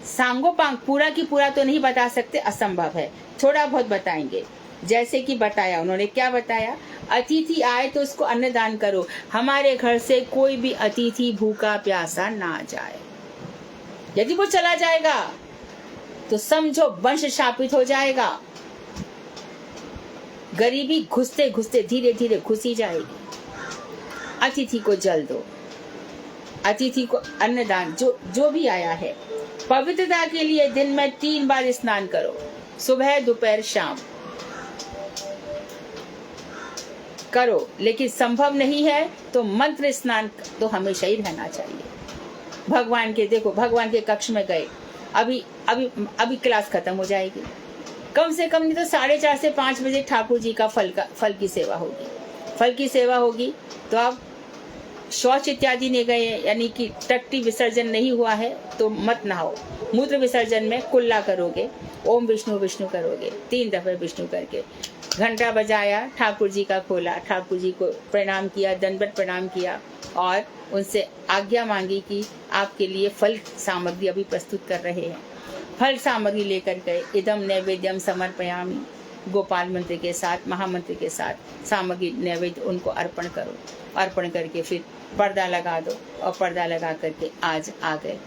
सांगोपांग पूरा की पूरा तो नहीं बता सकते, असंभव है, थोड़ा बहुत बताएंगे। जैसे कि बताया उन्होंने, क्या बताया, अतिथि आए तो उसको अन्नदान करो। हमारे घर से कोई भी अतिथि भूखा प्यासा ना जाए। यदि वो चला जाएगा तो समझो वंश शापित हो जाएगा। गरीबी घुसते घुसते धीरे धीरे घुसी जाएगी। अतिथि को जल दो, अतिथि को अन्नदान, जो भी आया है। पवित्रता के लिए दिन में 3 बार स्नान करो, सुबह दोपहर शाम करो। लेकिन संभव नहीं है तो मंत्र स्नान तो हमेशा ही रहना चाहिए। भगवान के देखो, भगवान के कक्ष में गए, अभी क्लास खत्म हो जाएगी, कम से कम नहीं तो 4:30 से 5 बजे ठाकुर जी का फल की सेवा होगी। फल की सेवा होगी तो आप शौच इत्यादि नहीं गए, यानी कि टट्टी विसर्जन नहीं हुआ है तो मत नहाओ। मूत्र विसर्जन में कुल्ला करोगे, ओम विष्णु विष्णु करोगे, 3 दफे विष्णु करके। घंटा बजाया, ठाकुर जी का खोला, ठाकुर जी को प्रणाम किया, दंडवत प्रणाम किया और उनसे आज्ञा मांगी कि आपके लिए फल सामग्री अभी प्रस्तुत कर रहे हैं। फल सामग्री लेकर गए, इदम नैवेद्यम समर्पयामि, गोपाल मंत्र के साथ, महामंत्र के साथ सामग्री नैवेद्य उनको अर्पण करो। अर्पण करके फिर पर्दा लगा दो और पर्दा लगा करके आज आ गए।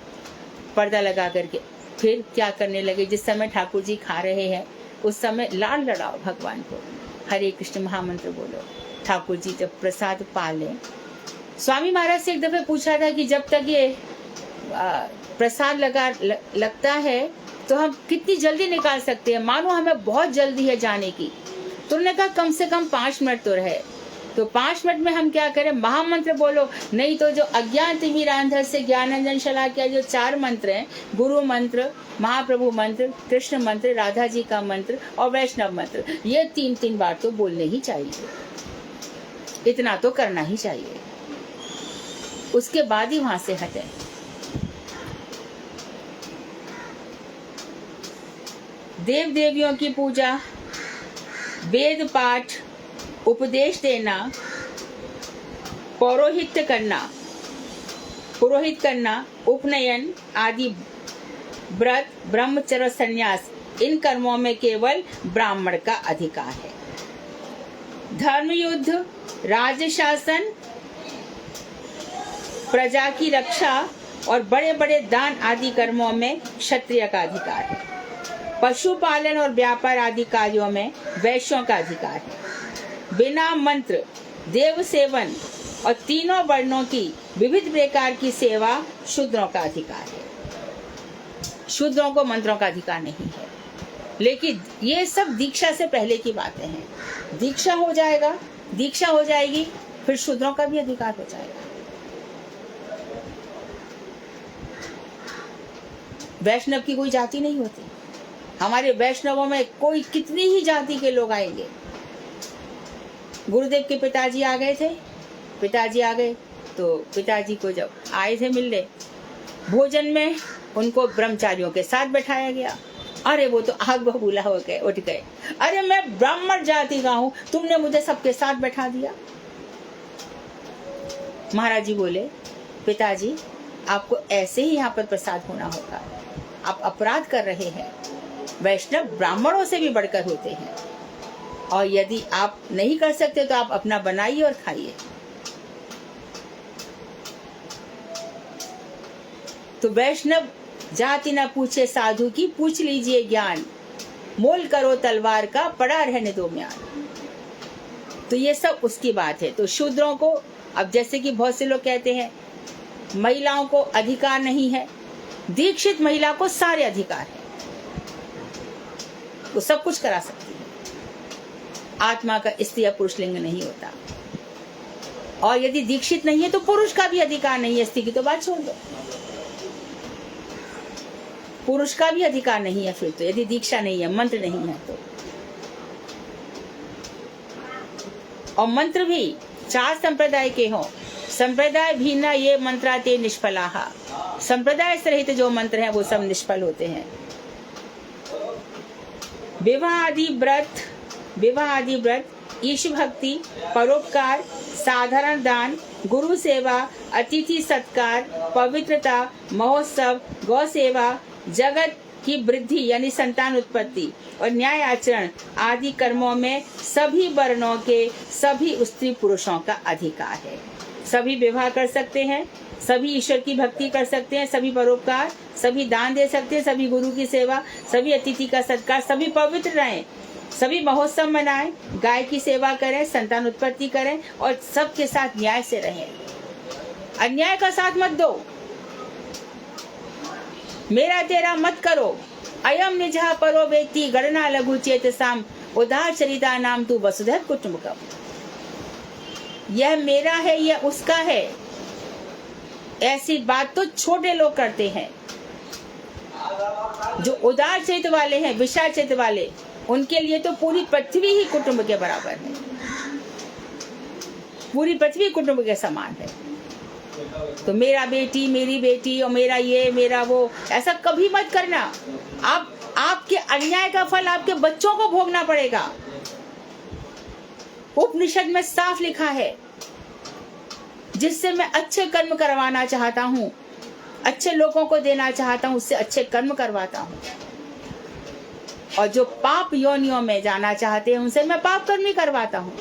पर्दा लगा करके फिर क्या करने लगे, जिस समय ठाकुर जी खा रहे हैं उस समय लाल लड़ाओ भगवान को, हरे कृष्ण महामंत्र बोलो। ठाकुर जी जब प्रसाद पा लें, स्वामी महाराज से एक दफे पूछा था कि जब तक ये प्रसाद लगता है तो हम कितनी जल्दी निकाल सकते हैं, मानो हमें बहुत जल्दी है जाने की। तो उन्होंने कहा कम से कम 5 मिनट तो रहे। तो 5 मिनट में हम क्या करें, महामंत्र बोलो, नहीं तो जो अज्ञान तिमिरांधर से ज्ञानांजन शलाकिया जो 4 मंत्र हैं, गुरु मंत्र, महाप्रभु मंत्र, कृष्ण मंत्र, राधा जी का मंत्र और वैष्णव मंत्र, ये 3-3 बार तो बोलने ही चाहिए। इतना तो करना ही चाहिए, उसके बाद ही वहां से हटें। देव देवियों की पूजा, वेद पाठ, उपदेश देना, पुरोहित करना, उपनयन आदि व्रत, ब्रह्मचर्य, संन्यास, इन कर्मों में केवल ब्राह्मण का अधिकार है। धर्मयुद्ध, राज्य शासन, प्रजा की रक्षा और बड़े बड़े दान आदि कर्मों में क्षत्रिय का अधिकार है। पशुपालन और व्यापार आदि कार्यों में वैश्यों का अधिकार है। बिना मंत्र, देव सेवन और तीनों वर्णों की विविध प्रकार की सेवा शूद्रों का अधिकार है। शूद्रों को मंत्रों का अधिकार नहीं है। लेकिन ये सब दीक्षा से पहले की बातें हैं। दीक्षा हो जाएगी फिर शूद्रों का भी अधिकार हो जाएगा। वैष्णव की कोई जाति नहीं होती। हमारे वैष्णवों में कोई कितनी ही जाति के लोग आएंगे। गुरुदेव के पिताजी आ गए तो पिताजी को जब आए थे मिलने, भोजन में उनको ब्रह्मचारियों के साथ बैठाया गया। अरे वो तो आग बबूला हो गए, उठ गए। अरे मैं ब्राह्मण जाति का हूं, तुमने मुझे सबके साथ बैठा दिया। महाराज जी बोले, पिताजी आपको ऐसे ही यहाँ पर प्रसाद होना होगा, आप अपराध कर रहे हैं। वैष्णव ब्राह्मणों से भी बढ़कर होते हैं, और यदि आप नहीं कर सकते तो आप अपना बनाइए और खाइए। तो वैष्णव जाति न पूछे साधु की, पूछ लीजिए ज्ञान। मोल करो तलवार का, पड़ा रहने दो म्यान। तो ये सब उसकी बात है। तो शूद्रों को, अब जैसे कि बहुत से लोग कहते हैं महिलाओं को अधिकार नहीं है, दीक्षित महिला को सारे अधिकार है, वो सब कुछ करा सकती है। आत्मा का स्त्री या पुरुष लिंग नहीं होता। और यदि दीक्षित नहीं है तो पुरुष का भी अधिकार नहीं है। स्त्री की तो बात छोड़ दो, पुरुष का भी अधिकार नहीं है फिर तो, यदि दीक्षा नहीं है, मंत्र नहीं है तो। और मंत्र भी 4 संप्रदाय के हों, संप्रदाय भिन्न ये मंत्राते निष्फलाः। संप्रदाय से रहित जो मंत्र हैं वो सब निष्फल होते हैं। विवाह आदि व्रत, ईश भक्ति, परोपकार, साधारण दान, गुरु सेवा, अतिथि सत्कार, पवित्रता, महोत्सव, गौ सेवा, जगत की वृद्धि यानी संतान उत्पत्ति और न्याय आचरण आदि कर्मों में सभी वर्णों के सभी स्त्री पुरुषों का अधिकार है। सभी विवाह कर सकते हैं, सभी ईश्वर की भक्ति कर सकते हैं, सभी परोपकार, सभी दान दे सकते हैं, सभी गुरु की सेवा, सभी अतिथि का सत्कार, सभी पवित्र रहें, सभी महोत्सव मनाएं, गाय की सेवा करें, संतान उत्पत्ति करें और सबके साथ न्याय से रहें। अन्याय का साथ मत दो, मेरा तेरा मत करो। अयम निजः परो वेत्ति गणना लघु चेतसाम उदार चरिता नाम तू वसुधैव कुटुंबकम। यह मेरा है, यह उसका है, ऐसी बात तो छोटे लोग करते हैं। जो उदार चरित वाले हैं, विशाल चरित वाले, उनके लिए तो पूरी पृथ्वी ही कुटुंब के बराबर है, पूरी पृथ्वी कुटुंब के समान है। तो मेरा बेटी, मेरी बेटी और मेरा ये, मेरा वो, ऐसा कभी मत करना। आपके अन्याय का फल आपके बच्चों को भोगना पड़ेगा। उपनिषद में साफ लिखा है, जिससे मैं अच्छे कर्म करवाना चाहता हूँ, अच्छे लोगों को देना चाहता हूँ, उससे अच्छे कर्म करवाता हूँ। और जो पाप योनियों में जाना चाहते हैं, उनसे मैं पाप कर्म ही करवाता हूँ।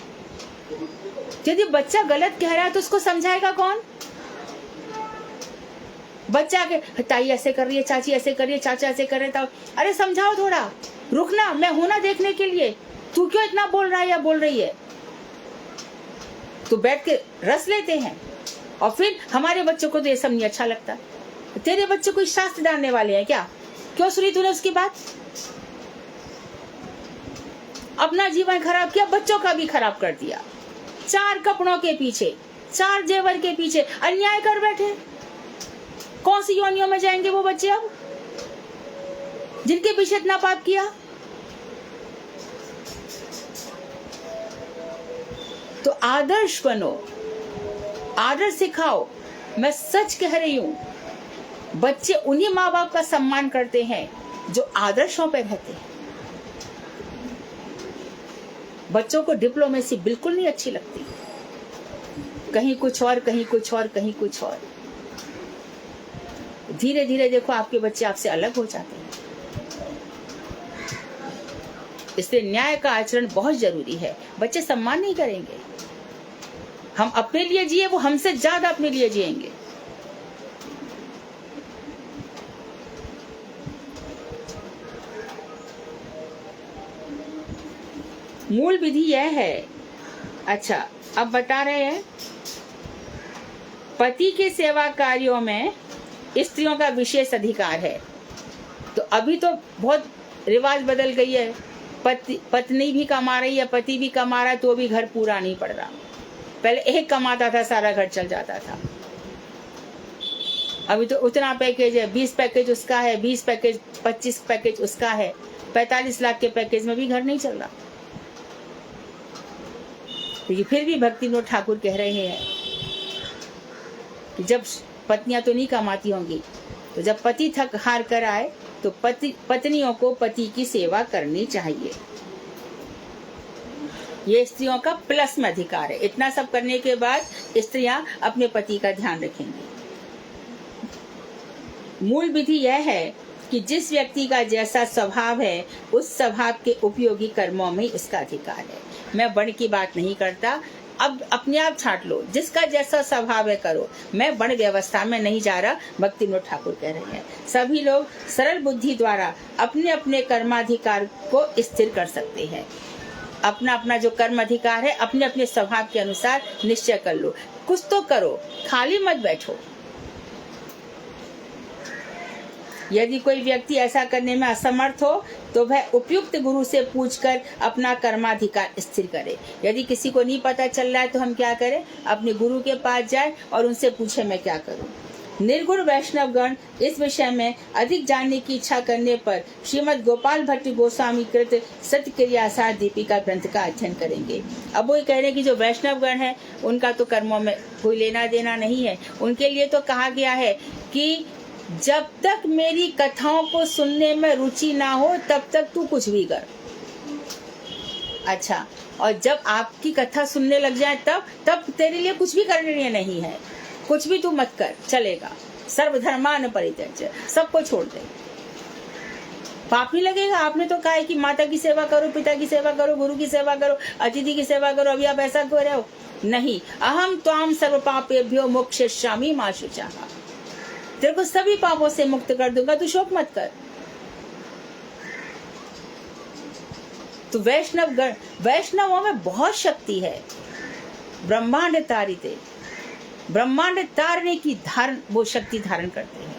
यदि बच्चा गलत कह रहा है तो उसको समझाएगा कौन? बच्चा के ताई ऐसे कर रही है, चाची ऐसे कर रही है, चाचा ऐसे कर रहे हैं, अरे समझाओ थोड़ा, रुकना, मैं हूं ना देखने के लिए, तू क्यों इतना बोल रहा है या बोल रही है। तो बैठ के रस लेते हैं। और फिर हमारे बच्चों को तो ये सब नहीं अच्छा लगता। तेरे बच्चे को शास्त्र डालने वाले हैं क्या? क्यों सुनी तूने उसकी बात? अपना जीवन खराब किया, बच्चों का भी खराब कर दिया। 4 कपड़ों के पीछे, 4 जेवर के पीछे अन्याय कर बैठे। कौन सी योनियों में जाएंगे वो बच्चे अब, जिनके पीछे इतना पाप किया? तो आदर्श बनो, आदर्श सिखाओ। मैं सच कह रही हूं, बच्चे उन्हीं माँ बाप का सम्मान करते हैं जो आदर्शों पे रहते हैं। बच्चों को डिप्लोमेसी बिल्कुल नहीं अच्छी लगती, कहीं कुछ और, कहीं कुछ और, कहीं कुछ और। धीरे धीरे देखो आपके बच्चे आपसे अलग हो जाते हैं। इसलिए न्याय का आचरण बहुत जरूरी है। बच्चे सम्मान नहीं करेंगे। हम अपने लिए जिए, वो हमसे ज्यादा अपने लिए जिएंगे। मूल विधि यह है। अच्छा, अब बता रहे हैं, पति के सेवा कार्यों में स्त्रियों का विशेष अधिकार है। तो अभी तो बहुत रिवाज बदल गई है, पत्नी भी कमा रही है, पति भी कमा रहा है, तो भी घर पूरा नहीं पड़ रहा। पहले एक कमाता था, सारा घर चल जाता था। अभी तो उतना पैकेज है, 20 पैकेज उसका है, 20 पैकेज, 25 पैकेज उसका है, 45 लाख के पैकेज में भी घर नहीं चल रहा। तो फिर भी भक्ति विनोद ठाकुर कह रहे हैं कि जब पत्नियां तो नहीं कमाती होंगी, तो जब पति थक हार कर आए तो पत्नियों को पति की सेवा करनी चाहिए। ये स्त्रियों का प्लस में अधिकार है। इतना सब करने के बाद स्त्रियां अपने पति का ध्यान रखेंगी। मूल विधि यह है कि जिस व्यक्ति का जैसा स्वभाव है उस स्वभाव के उपयोगी कर्मों में इसका अधिकार है। मैं वर्ण की बात नहीं करता, अब अपने आप छांट लो, जिसका जैसा स्वभाव है करो। मैं वर्ण व्यवस्था में नहीं जा रहा, भक्ति विनोद ठाकुर कह रहे हैं। सभी लोग सरल बुद्धि द्वारा अपने अपने कर्माधिकार को स्थिर कर सकते हैं। अपना अपना जो कर्म अधिकार है अपने अपने स्वभाव के अनुसार निश्चय कर लो। कुछ तो करो, खाली मत बैठो। यदि कोई व्यक्ति ऐसा करने में असमर्थ हो तो वह उपयुक्त गुरु से पूछकर अपना कर्माधिकार स्थिर करे। यदि किसी को नहीं पता चल रहा है तो हम क्या करें? अपने गुरु के पास जाए और उनसे पूछे मैं क्या करूं। निर्गुण वैष्णव गण इस विषय में अधिक जानने की इच्छा करने पर श्रीमद् गोपाल भट्ट गोस्वामी कृत सत्यक्रियासार दीपिका ग्रंथ का अध्ययन करेंगे। अब वो कह रहे हैं कि जो वैष्णव गण है उनका तो कर्मों में कोई लेना देना नहीं है। उनके लिए तो कहा गया है कि जब तक मेरी कथाओं को सुनने में रुचि ना हो तब तक तू कुछ भी कर। अच्छा, और जब आपकी कथा सुनने लग जाए तब तेरे लिए कुछ भी करने नहीं है, कुछ भी तू मत कर, चलेगा। सर्वधर्मान परित्यज्य, सबको छोड़ दे। पाप नहीं लगेगा। आपने तो कहा है कि माता की सेवा करो, पिता की सेवा करो, गुरु की सेवा करो, अतिथि की सेवा करो। अभी आप ऐसा कर रहे हो? नहीं। अहम त्वाम सर्व पापेभ्यो मोक्षयिष्यामि मा शुचः। तेरे को सभी पापों से मुक्त कर दूंगा, तू शोक मत कर। तो वैष्णवों में बहुत शक्ति है। ब्रह्मांड तारिते, ब्रह्मांड तारने की वो शक्ति धारण करते हैं।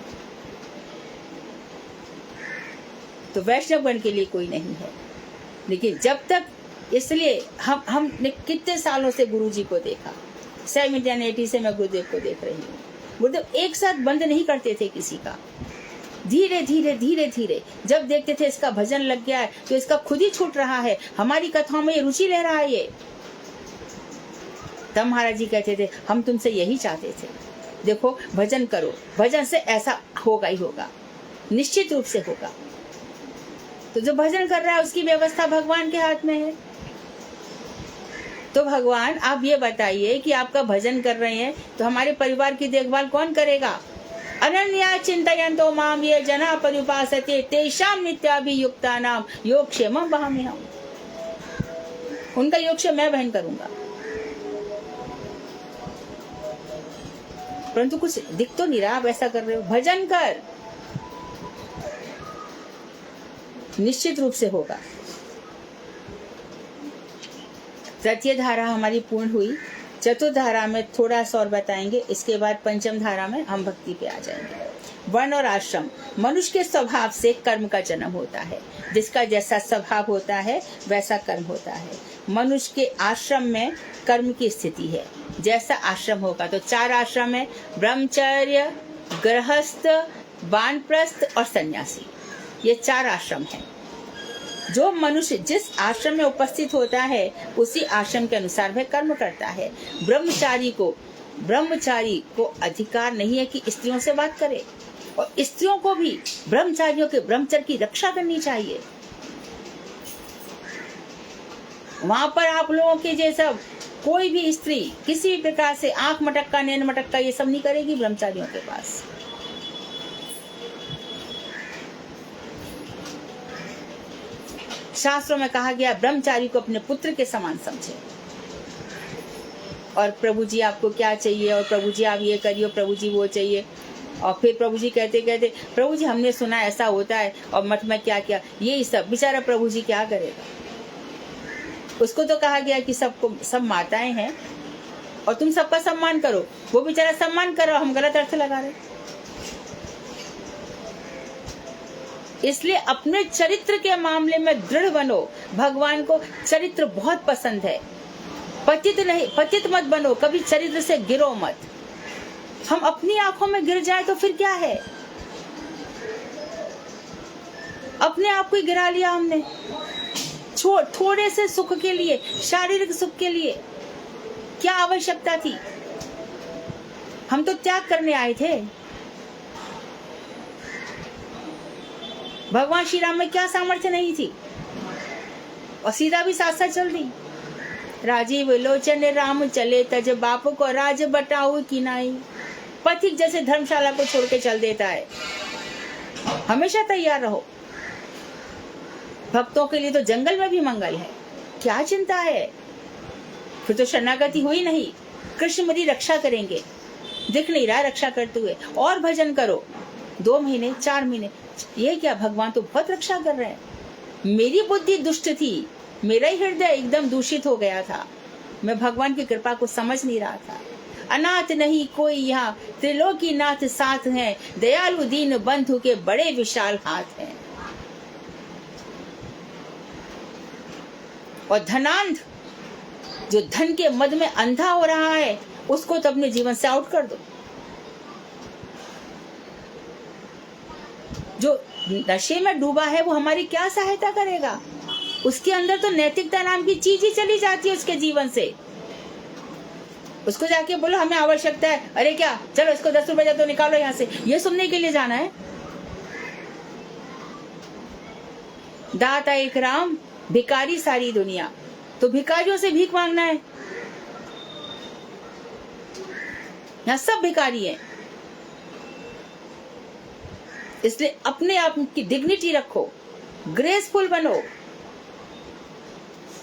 तो वैष्णव गण के लिए कोई नहीं है। लेकिन जब तक, इसलिए हमने कितने सालों से गुरु जी को देखा। 1780 से मैं गुरुदेव को देख रही हूँ। गुरुदेव एक साथ बंद नहीं करते थे किसी का। धीरे धीरे धीरे धीरे जब देखते थे इसका भजन लग गया है तो इसका खुद ही छूट रहा है, हमारी कथाओं में ये रुचि ले रहा है ये, तब महाराज जी कहते थे हम तुमसे यही चाहते थे। देखो भजन करो, भजन से ऐसा होगा ही होगा, निश्चित रूप से होगा। तो जो भजन कर रहा है उसकी व्यवस्था भगवान के हाथ में है। तो भगवान आप ये बताइए कि आपका भजन कर रहे हैं तो हमारे परिवार की देखभाल कौन करेगा? अनन्या चिंतयन्तो माम ये जना परिउपासते तेषां नित्याभियुक्तानां योगक्षेमं वहाम्यहम्। उनका योगक्षेम मैं वहन करूंगा। परंतु कुछ दिख तो नहीं रहा, आप ऐसा कर रहे हो। भजन कर, निश्चित रूप से होगा। तृतीय धारा हमारी पूर्ण हुई। चतुर्थ धारा में थोड़ा सा और बताएंगे, इसके बाद पंचम धारा में हम भक्ति पे आ जाएंगे। वर्ण और आश्रम, मनुष्य के स्वभाव से कर्म का जन्म होता है। जिसका जैसा स्वभाव होता है वैसा कर्म होता है। मनुष्य के आश्रम में कर्म की स्थिति है, जैसा आश्रम होगा। तो 4 आश्रम है, ब्रह्मचर्य, गृहस्थ, वानप्रस्थ और सन्यासी। ये 4 आश्रम हैं। जो मनुष्य जिस आश्रम में उपस्थित होता है उसी आश्रम के अनुसार वह कर्म करता है। ब्रह्मचारी को अधिकार नहीं है कि स्त्रियों से बात करे, और स्त्रियों को भी ब्रह्मचारियों के ब्रह्मचर्य की रक्षा करनी चाहिए। वहां पर आप लोगों के जैसा कोई भी स्त्री किसी भी प्रकार से आंख मटक्का, नैन मटक्का ये सब नहीं करेगी ब्रह्मचारियों के पास। शास्त्रों में कहा गया ब्रह्मचारी को अपने पुत्र के समान समझे। और प्रभु जी आपको क्या चाहिए, और प्रभु जी आप ये करिए, प्रभु जी वो चाहिए। और फिर प्रभु जी कहते कहते प्रभु जी हमने सुना ऐसा होता है और मठ में क्या क्या, यही सब। बेचारा प्रभु जी क्या करेगा? उसको तो कहा गया कि सबको, सब माताएं हैं और तुम सबका सम्मान करो। वो बेचारा सम्मान करो, हम गलत अर्थ लगा रहे। इसलिए अपने चरित्र के मामले में दृढ़ बनो। भगवान को चरित्र बहुत पसंद है। पतित मत बनो, कभी चरित्र से गिरो मत। हम अपनी आंखों में गिर जाए तो फिर क्या है? अपने आप को गिरा लिया हमने थोड़े से सुख के लिए, शारीरिक सुख के लिए। क्या आवश्यकता थी? हम तो त्याग करने आए थे। भगवान श्री राम में क्या सामर्थ्य नहीं थी, और सीता भी साथ साथ चल दी। राजीव लोचन राम चले तज बाप को राज बटाऊ की नाई। पथिक जैसे धर्मशाला को छोड़ के चल देता है। हमेशा तैयार रहो, भक्तों के लिए तो जंगल में भी मंगल है, क्या चिंता है। फिर तो शरणागति हुई नहीं, कृष्ण मेरी रक्षा करेंगे, दिख नहीं रहा रक्षा करते हुए, और भजन करो 2 महीने 4 महीने, ये क्या भगवान तो बहुत रक्षा कर रहे हैं। मेरी बुद्धि दुष्ट थी, मेरा ही हृदय एकदम दूषित हो गया था, मैं भगवान की कृपा को समझ नहीं रहा था। अनाथ नहीं कोई यहाँ, त्रिलोकी नाथ साथ हैं, दयालु दीन बंधु के बड़े विशाल हाथ हैं। और धनांध जो धन के मद में अंधा हो रहा है, उसको तो अपने जीवन से आउट कर दो। जो नशे में डूबा है वो हमारी क्या सहायता करेगा। उसके अंदर तो नैतिकता नाम की चीज ही चली जाती है उसके जीवन से। उसको जाके बोलो हमें आवश्यकता है, अरे क्या चलो इसको 10 रुपए तो निकालो यहाँ से, ये सुनने के लिए जाना है। दाता एक राम, भिखारी सारी दुनिया, तो भिखारियों से भीख मांगना है। यहाँ सब भिखारी हैं, इसलिए अपने आप की डिग्निटी रखो, ग्रेसफुल बनो।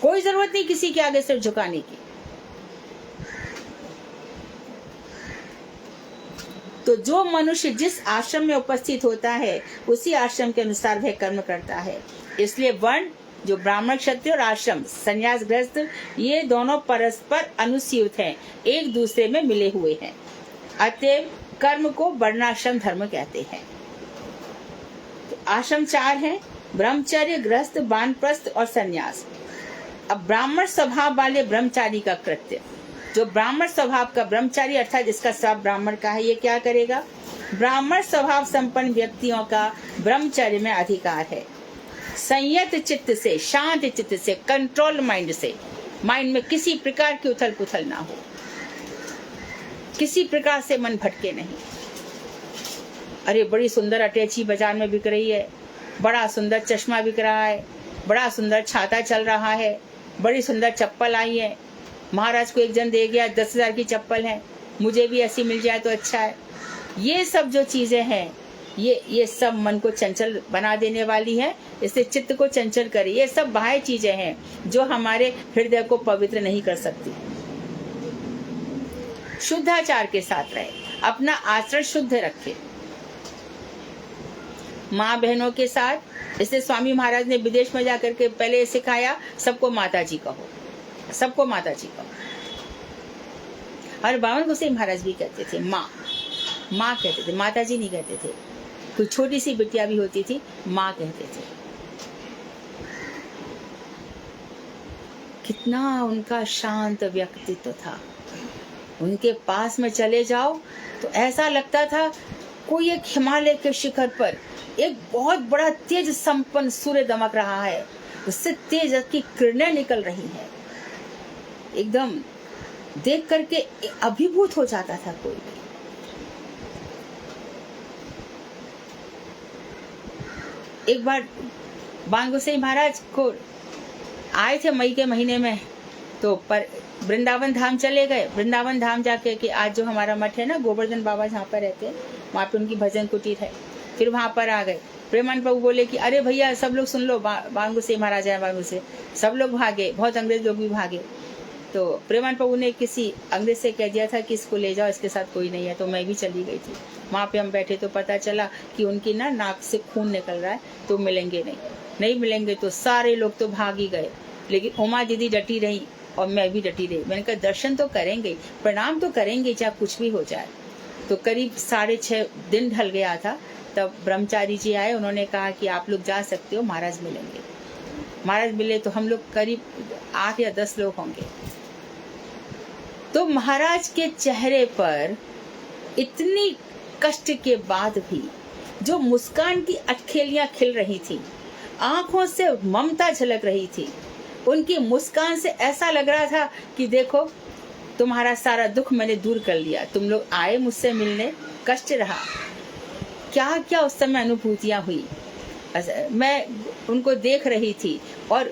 कोई जरूरत नहीं किसी के आगे सिर झुकाने की। तो जो मनुष्य जिस आश्रम में उपस्थित होता है उसी आश्रम के अनुसार वह कर्म करता है। इसलिए वर्ण जो ब्राह्मण क्षत्रिय और आश्रम संन्यास गृहस्थ, ये दोनों परस्पर अनुस्यूत हैं, एक दूसरे में मिले हुए हैं। अतएव कर्म को वर्णाश्रम धर्म कहते हैं। तो आश्रम 4 हैं, ब्रह्मचर्य, गृहस्थ, वानप्रस्थ और संन्यास। अब ब्राह्मण स्वभाव वाले ब्रह्मचारी का कृत्य, जो ब्राह्मण स्वभाव का ब्रह्मचारी अर्थात जिसका स्वभाव ब्राह्मण का है, ये क्या करेगा। ब्राह्मण स्वभाव संपन्न व्यक्तियों का ब्रह्मचर्य में अधिकार है। संयत चित्त से, शांत चित्त से, कंट्रोल माइंड से, माइंड में किसी प्रकार की उथल पुथल ना हो, किसी प्रकार से मन भटके नहीं। अरे बड़ी सुंदर अटैची बाजार में बिक रही है, बड़ा सुंदर चश्मा बिक रहा है, बड़ा सुंदर छाता चल रहा है, बड़ी सुंदर चप्पल आई है, महाराज को एक जन दे गया 10,000 की चप्पल है, मुझे भी ऐसी मिल जाए तो अच्छा है। ये सब जो चीजें हैं, ये सब मन को चंचल बना देने वाली है, इससे चित्त को चंचल करे। ये सब बाह्य चीजें हैं जो हमारे हृदय को पवित्र नहीं कर सकती। शुद्धाचार के साथ रहे, अपना आचरण शुद्ध रखे, माँ बहनों के साथ। इसलिए स्वामी महाराज ने विदेश में जाकर के पहले सिखाया, सबको माता जी कहो, सबको माता जी कहो। और बावन गोसाई महाराज भी कहते थे माँ, माँ कहते थे, माता जी नहीं कहते थे। कोई छोटी सी बिटिया भी होती थी, माँ कहते थे। कितना उनका शांत व्यक्तित्व था। उनके पास में चले जाओ तो ऐसा लगता था कोई एक हिमालय के शिखर पर एक बहुत बड़ा तेज संपन्न सूर्य दमक रहा है, उससे तेज की किरणें निकल रही हैं। एकदम देख करके अभिभूत हो जाता था कोई। एक बार बाण गोसाई महाराज को आए थे मई के महीने में, तो पर वृंदावन धाम चले गए। वृंदावन धाम जाके कि आज जो हमारा मठ है ना, गोवर्धन बाबा जहाँ पर रहते हैं, वहाँ पे उनकी भजन कुटीर है। फिर वहाँ पर आ गए। प्रेमानंद प्रभु बोले कि अरे भैया सब लोग सुन लो, बाण गोसाई महाराज आए बाबू से। सब लोग भागे, बहुत अंग्रेज लोग भी भागे। तो प्रेमानंद प्रभु ने किसी अंग्रेज से कह दिया था कि इसको ले जाओ, इसके साथ कोई नहीं है। तो मैं भी चली गई थी। वहाँ पे हम बैठे तो पता चला कि उनकी ना नाक से खून निकल रहा है, तो मिलेंगे नहीं मिलेंगे। तो सारे लोग तो भाग ही गए, लेकिन उमा दीदी डटी रही और मैं भी डटी रही। मैंने कहा दर्शन तो करेंगे, प्रणाम तो करेंगे, चाहे कुछ भी हो जाए। तो करीब 6:30 दिन ढल गया था, तब ब्रह्मचारी जी आए। उन्होंने कहा कि आप लोग जा सकते हो, महाराज मिलेंगे। महाराज मिले तो हम लोग करीब 8 या 10 लोग होंगे। तो महाराज के चेहरे पर इतनी कष्ट के बाद भी जो मुस्कान की अटखेलियां खिल रही थी, आंखों से ममता झलक रही थी। उनकी मुस्कान से ऐसा लग रहा था कि देखो तुम्हारा सारा दुख मैंने दूर कर लिया, तुम लोग आए मुझसे मिलने, कष्ट रहा, क्या क्या उस समय अनुभूतियां हुई। मैं उनको देख रही थी और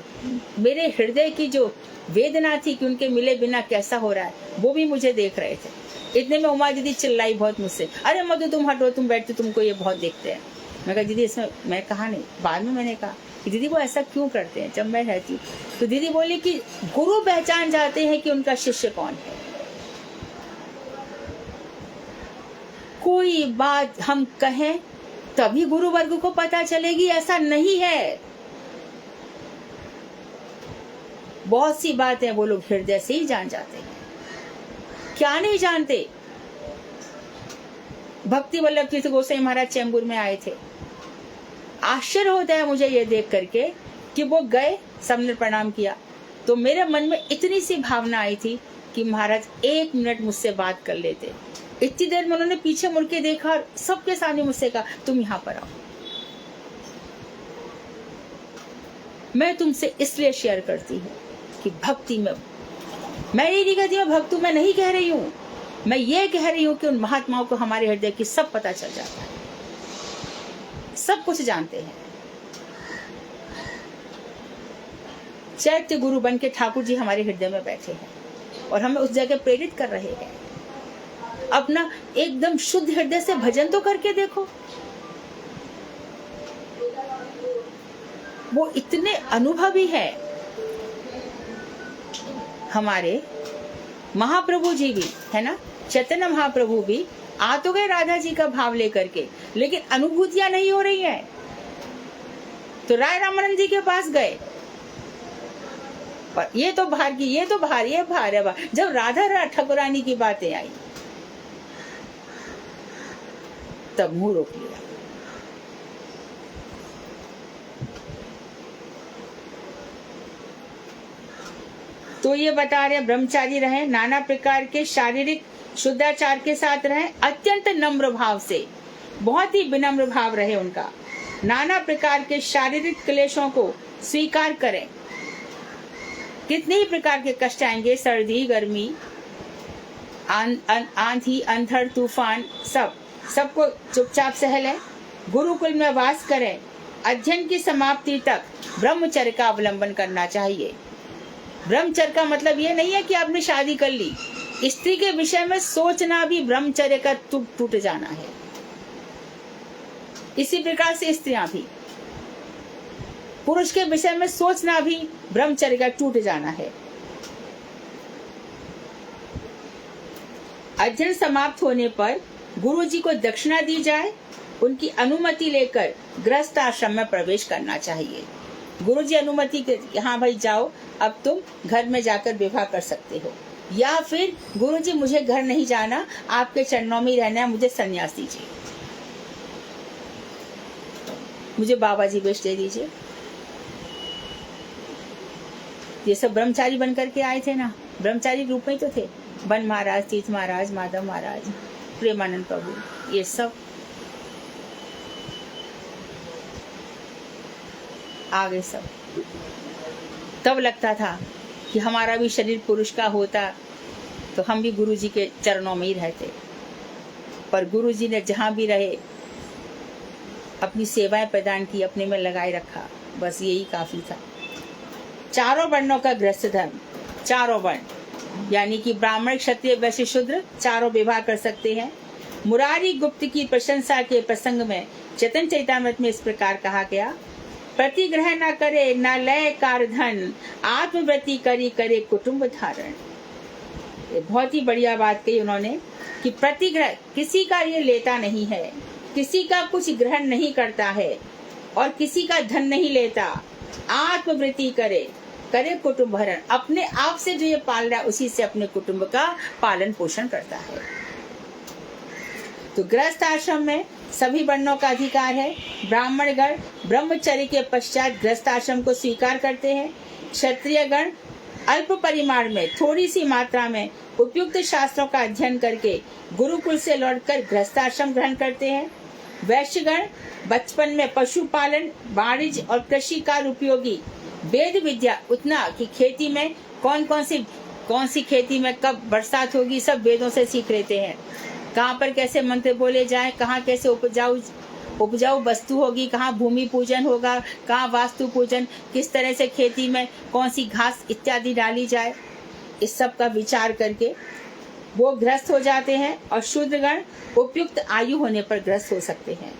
मेरे हृदय की जो वेदना थी कि उनके मिले बिना कैसा हो रहा है, वो भी मुझे देख रहे थे। इतने में उमा दीदी चिल्लाई बहुत मुझसे, अरे मधु तुम हटो, तुम बैठते, तुमको ये बहुत देखते हैं। मैं कहा दीदी इसमें, मैं कहा नहीं, बाद में मैंने कहा कि दीदी वो ऐसा क्यों करते हैं जब मैं रहती हूँ। तो दीदी बोली कि गुरु पहचान जाते हैं कि उनका शिष्य कौन है। कोई बात हम कहें तभी गुरु वर्ग को पता चलेगी, ऐसा नहीं है। बहुत सी बातें वो लोग हृदय से ही जान जाते हैं। क्या नहीं जानते? भक्ति वल्लभ तीर्थ गोसाई महाराज चैम्बूर में आए थे। आश्चर्य होता है मुझे ये देख करके कि वो गए, सबने प्रणाम किया, तो मेरे मन में इतनी सी भावना आई थी कि महाराज 1 मिनट मुझसे बात कर लेते। इतनी देर में उन्होंने पीछे मुड़ के देखा और सबके सामने मुझसे कहा, तुम यहाँ पर आओ। मैं तुमसे इसलिए शेयर करती हूँ कि भक्ति में, मैं ये नहीं कहती, मैं भक्ति में नहीं कह रही हूँ, मैं ये कह रही हूँ कि उन महात्माओं को हमारे हृदय की सब पता चल जाता है, सब कुछ जानते हैं। चैत्य गुरु बन के ठाकुर जी हमारे हृदय में बैठे हैं और हमें उस जगह प्रेरित कर रहे हैं। अपना एकदम शुद्ध हृदय से भजन तो करके देखो। वो इतने अनुभवी है। हमारे महाप्रभु जी भी है ना, चैतन्य महाप्रभु भी आ तो गए राधा जी का भाव लेकर के, लेकिन अनुभूतियां नहीं हो रही हैं। तो राय रामानंद जी के पास गए, पर ये तो भार की, ये तो भार, ये भार है भार। जब राधा ठाकुरानी की बातें आई तब मुंह रोक लिया। तो ये बता रहे ब्रह्मचारी रहे, नाना प्रकार के शारीरिक शुद्धाचार के साथ रहे, अत्यंत नम्र भाव से, बहुत ही विनम्र भाव रहे उनका। नाना प्रकार के शारीरिक क्लेशों को स्वीकार करें। कितने ही प्रकार के कष्ट आएंगे, सर्दी, गर्मी, आंधी, अंधड़, तूफान, सबको चुपचाप सह लें। गुरुकुल में वास करें। अध्ययन की समाप्ति तक ब्रह्मचर्य का अवलंबन करना चाहिए। ब्रह्मचर्य का मतलब ये नहीं है कि आपने शादी कर ली। स्त्री के विषय में सोचना भी ब्रह्मचर्य का टूट जाना है। इसी प्रकार से स्त्रियां भी, पुरुष के विषय में सोचना भी ब्रह्मचर्य का टूट जाना है। अध्ययन समाप्त होने पर गुरु जी को दक्षिणा दी जाए। उनकी अनुमति लेकर गृहस्थ आश्रम में प्रवेश करना चाहिए। गुरु जी अनुमति के, हाँ भाई जाओ, अब तुम घर में जाकर विवाह कर सकते हो, या फिर गुरु जी मुझे घर नहीं जाना, आपके चरणों में ही रहना है, मुझे संन्यास दीजिए, मुझे बाबा जी वेश दे दीजिए। ये सब ब्रह्मचारी बन करके आए थे ना, ब्रह्मचारी रूप में तो थे। बन महाराज, तीर्थ महाराज, माधव महाराज, प्रेमानंद प्रभु, ये सब आगे सब। तब लगता था कि हमारा भी शरीर पुरुष का होता तो हम भी गुरु जी के चरणों में ही रहते। पर गुरु जी ने जहाँ भी रहे अपनी सेवाएं प्रदान की, अपने में लगाए रखा, बस यही काफी था। चारों वर्णों का गृहस्थ धर्म, चारों वर्ण यानी कि ब्राह्मण, क्षत्रिय, वैश्य, शूद्र, चारों विवाह कर सकते हैं। मुरारी गुप्त की प्रशंसा के प्रसंग में चैतन्य चरितामृत में इस प्रकार कहा गया, प्रतिग्रह न करे न लय कार धन, आत्मवृत्ति करी करे कुटुंब धारण। ये बहुत ही बढ़िया बात कही उन्होंने कि प्रतिग्रह, किसी का ये लेता नहीं है, किसी का कुछ ग्रहण नहीं करता है और किसी का धन नहीं लेता। आत्मवृत्ति करे कुटुंब भरण, अपने आप से जो ये पाल रहा है उसी से अपने कुटुंब का पालन पोषण करता है। तो गृहस्थ आश्रम में सभी वर्णों का अधिकार है। ब्राह्मण गण ब्रह्मचर्य के पश्चात गृहस्थ आश्रम को स्वीकार करते हैं। क्षत्रिय गण अल्प परिमाण में, थोड़ी सी मात्रा में उपयुक्त शास्त्रों का अध्ययन करके गुरुकुल से लौटकर गृहस्थ आश्रम ग्रहण करते हैं। वैश्यगण बचपन में पशुपालन, वाणिज्य और कृषि कार्य उपयोगी वेद विद्या, उतना कि खेती में कौन सी खेती में कब बरसात होगी, सब वेदों से सीख लेते हैं। कहाँ पर कैसे मंत्र बोले जाएं, कहाँ कैसे उपजाऊ उपजाऊ वस्तु होगी, कहाँ भूमि पूजन होगा, कहाँ वास्तु पूजन, किस तरह से खेती में कौन सी घास इत्यादि डाली जाए, इस सब का विचार करके वो ग्रस्त हो जाते हैं। और शूद्रगण उपयुक्त आयु होने पर ग्रस्त हो सकते हैं।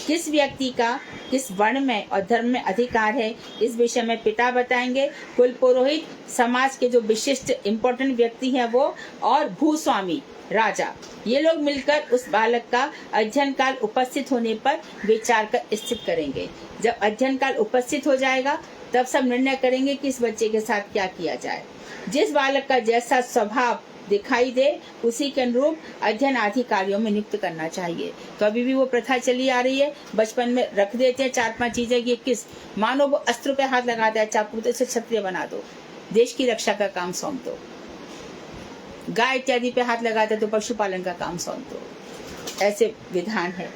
किस व्यक्ति का किस वर्ण में और धर्म में अधिकार है, इस विषय में पिता बताएंगे। कुल पुरोहित, समाज के जो विशिष्ट इम्पोर्टेंट व्यक्ति हैं वो, और भूस्वामी राजा, ये लोग मिलकर उस बालक का अध्ययन काल उपस्थित होने पर विचार कर स्थित करेंगे। जब अध्ययन काल उपस्थित हो जाएगा तब सब निर्णय करेंगे कि इस बच्चे के साथ क्या किया जाए। जिस बालक का जैसा स्वभाव दिखाई दे उसी के अनुरूप अध्ययन आदि कार्यों में नियुक्त करना चाहिए। तो अभी भी वो प्रथा चली आ रही है, बचपन में रख देते हैं 4-5 चीजें कि किस, मानो वो अस्त्र पे हाथ लगाता है, चाकू से क्षत्रिय बना दो, देश की रक्षा का काम सौंप दो, गाय इत्यादि पे हाथ लगाता है तो पशुपालन का काम सौंप दो, ऐसे विधान है।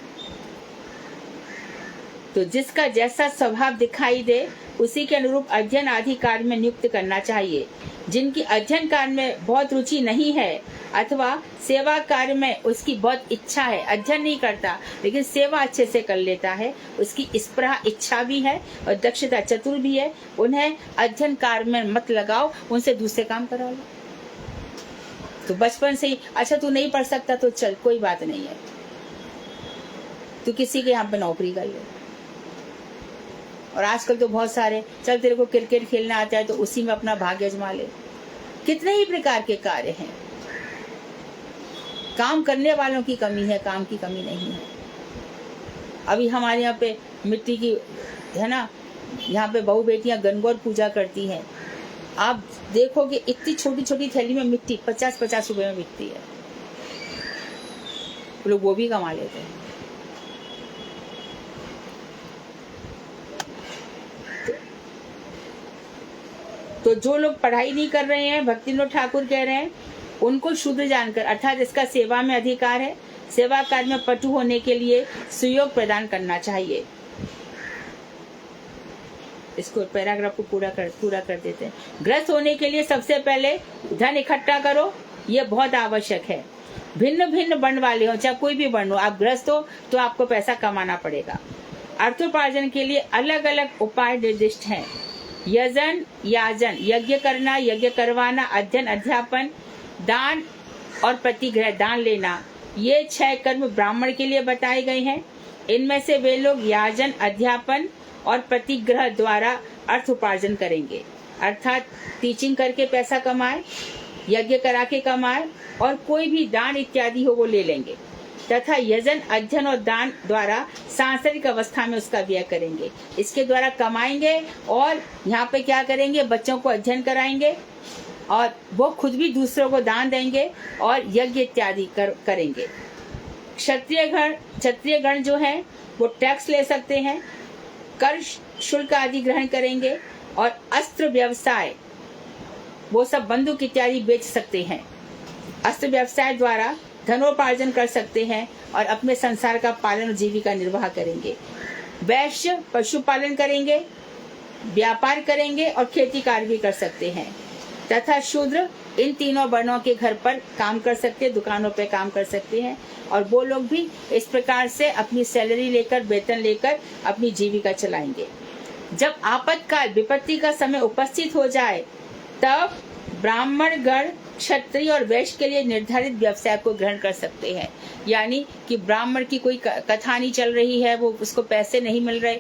तो जिसका जैसा स्वभाव दिखाई दे उसी के अनुरूप अध्ययन आदि कार्य में नियुक्त करना चाहिए। जिनकी अध्ययन कार्य में बहुत रुचि नहीं है अथवा सेवा कार्य में उसकी बहुत इच्छा है, अध्ययन नहीं करता लेकिन सेवा अच्छे से कर लेता है, उसकी स्पृहा इच्छा भी है और दक्षता चतुर भी है, उन्हें अध्ययन कार्य में मत लगाओ, उनसे दूसरे काम करा लो। तो बचपन से ही अच्छा तू नहीं पढ़ सकता तो चल, कोई बात नहीं है, तू किसी के यहाँ पे नौकरी कर ले। और आजकल तो बहुत सारे, चल तेरे को क्रिकेट खेलना आता है तो उसी में अपना भाग्य आजमा ले। कितने ही प्रकार के कार्य हैं। काम करने वालों की कमी है, काम की कमी नहीं है। अभी हमारे यहाँ पे मिट्टी की है ना, यहाँ पे बहू बेटियां गणगौर पूजा करती हैं। आप देखोगे इतनी छोटी छोटी थैली में मिट्टी 50-50 रुपए में बिकती है, लोग वो भी कमा लेते हैं। तो जो लोग पढ़ाई नहीं कर रहे हैं, भक्तिविनोद ठाकुर कह रहे हैं, उनको शूद्र जानकर अर्थात इसका सेवा में अधिकार है, सेवा कार्य में पटु होने के लिए सुयोग प्रदान करना चाहिए। इसको पैराग्राफ को पूरा कर देते हैं। ग्रस्त होने के लिए सबसे पहले धन इकट्ठा करो, ये बहुत आवश्यक है। भिन्न भिन्न वर्ण वाले हो, चाहे कोई भी वर्ण हो, आप ग्रस्त हो तो आपको पैसा कमाना पड़ेगा। अर्थोपार्जन के लिए अलग अलग उपाय निर्दिष्ट हैं। यजन, याजन, यज्ञ करना, यज्ञ करवाना, अध्ययन, अध्यापन, दान और प्रतिग्रह, दान लेना, ये 6 कर्म ब्राह्मण के लिए बताए गए हैं। इनमें से वे लोग याजन, अध्यापन और प्रतिग्रह द्वारा अर्थ उपार्जन करेंगे, अर्थात टीचिंग करके पैसा कमाए, यज्ञ करा के कमाए और कोई भी दान इत्यादि हो वो ले लेंगे, तथा यजन, अध्ययन और दान द्वारा सांसारिक अवस्था में उसका व्यय करेंगे। इसके द्वारा कमाएंगे और यहाँ पे क्या करेंगे, बच्चों को अध्ययन कराएंगे और वो खुद भी दूसरों को दान देंगे और यज्ञ इत्यादि करेंगे। क्षत्रिय गण जो है वो टैक्स ले सकते हैं, कर शुल्क आदि ग्रहण करेंगे और अस्त्र व्यवसाय, वो सब बंदूक इत्यादि बेच सकते हैं। अस्त्र व्यवसाय द्वारा धनोपार्जन कर सकते हैं और अपने संसार का पालन और जीविका निर्वाह करेंगे। वैश्य पशुपालन करेंगे, व्यापार करेंगे और खेती कार्य भी कर सकते हैं। तथा शूद्र इन तीनों वर्णों के घर पर काम कर सकते हैं, दुकानों पे काम कर सकते हैं और वो लोग भी इस प्रकार से अपनी सैलरी लेकर, वेतन लेकर अपनी जीविका चलाएंगे। जब आपातकाल विपत्ति का समय उपस्थित हो जाए तब ब्राह्मण गण क्षत्रिय और वैश्य के लिए निर्धारित व्यवसाय को ग्रहण कर सकते हैं। यानी कि ब्राह्मण की कोई कथा नहीं चल रही है, वो उसको पैसे नहीं मिल रहे,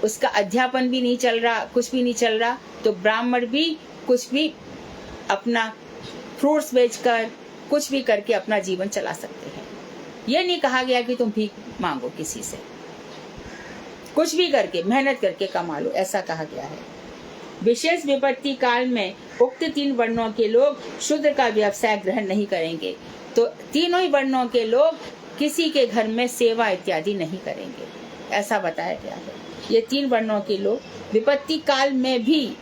उसका अध्यापन भी नहीं चल रहा, कुछ भी नहीं चल रहा, तो ब्राह्मण भी कुछ भी अपना फ्रूट्स बेचकर कुछ भी करके अपना जीवन चला सकते हैं। ये नहीं कहा गया कि तुम भीख मांगो किसी से, कुछ भी करके मेहनत करके कमा लो, ऐसा कहा गया है। विशेष विपत्ति काल में उक्त 3 वर्णों के लोग शूद्र का व्यवसाय ग्रहण नहीं करेंगे। तो तीनों ही वर्णों के लोग किसी के घर में सेवा इत्यादि नहीं करेंगे, ऐसा बताया गया है। ये 3 वर्णों के लोग विपत्ति काल में भी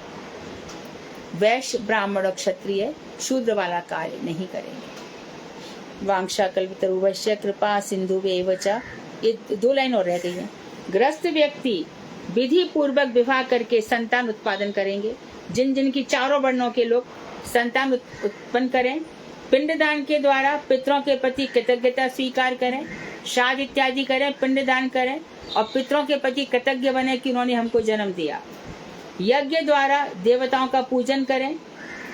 वैश्य, ब्राह्मण और क्षत्रिय शूद्र वाला कार्य नहीं करेंगे। वांछा कल्पतरुभ्यश्च कृपा सिंधुभ्येव च, ये 2 लाइन और रह गई हैं। ग्रस्त व्यक्ति विधि पूर्वक विवाह करके संतान उत्पादन करेंगे। जिन जिन की 4 वर्णों के लोग संतान उत्पन्न करें, पिंडदान के द्वारा पितरों के प्रति कृतज्ञता स्वीकार करें, श्राद्ध इत्यादि करें, पिंडदान करें और पितरों के प्रति कृतज्ञ बने कि उन्होंने हमको जन्म दिया। यज्ञ द्वारा देवताओं का पूजन करें,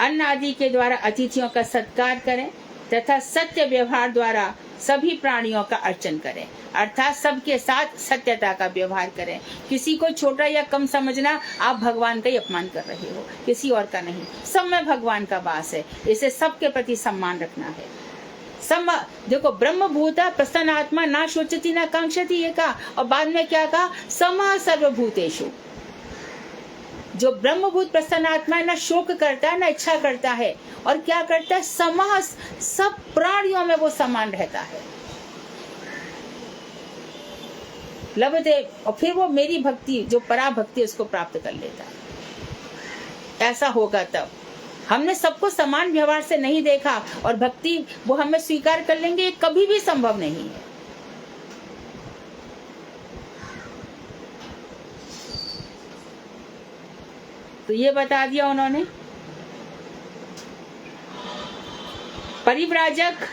अन्न आदि के द्वारा अतिथियों का सत्कार करें तथा सत्य व्यवहार द्वारा सभी प्राणियों का अर्चन करें, अर्थात सबके साथ सत्यता का व्यवहार करें। किसी को छोटा या कम समझना, आप भगवान का ही अपमान कर रहे हो, किसी और का नहीं। सब में भगवान का वास है, इसे सबके प्रति सम्मान रखना है। देखो, ब्रह्म भूता प्रसन्न आत्मा ना शोचती ना कांक्षती, ये कहा, और बाद में क्या कहा, सम सर्वभूतेषु। जो ब्रह्मभूत प्रसन्न आत्मा है, ना शोक करता है ना इच्छा करता है, और क्या करता है, समह सब प्राणियों में वो समान रहता है। लभते, और फिर वो मेरी भक्ति जो पराभक्ति उसको प्राप्त कर लेता है। ऐसा होगा तब। हमने सबको समान व्यवहार से नहीं देखा और भक्ति वो हमें स्वीकार कर लेंगे, ये कभी भी संभव नहीं है। तो ये बता दिया उन्होंने। परिव्राजक,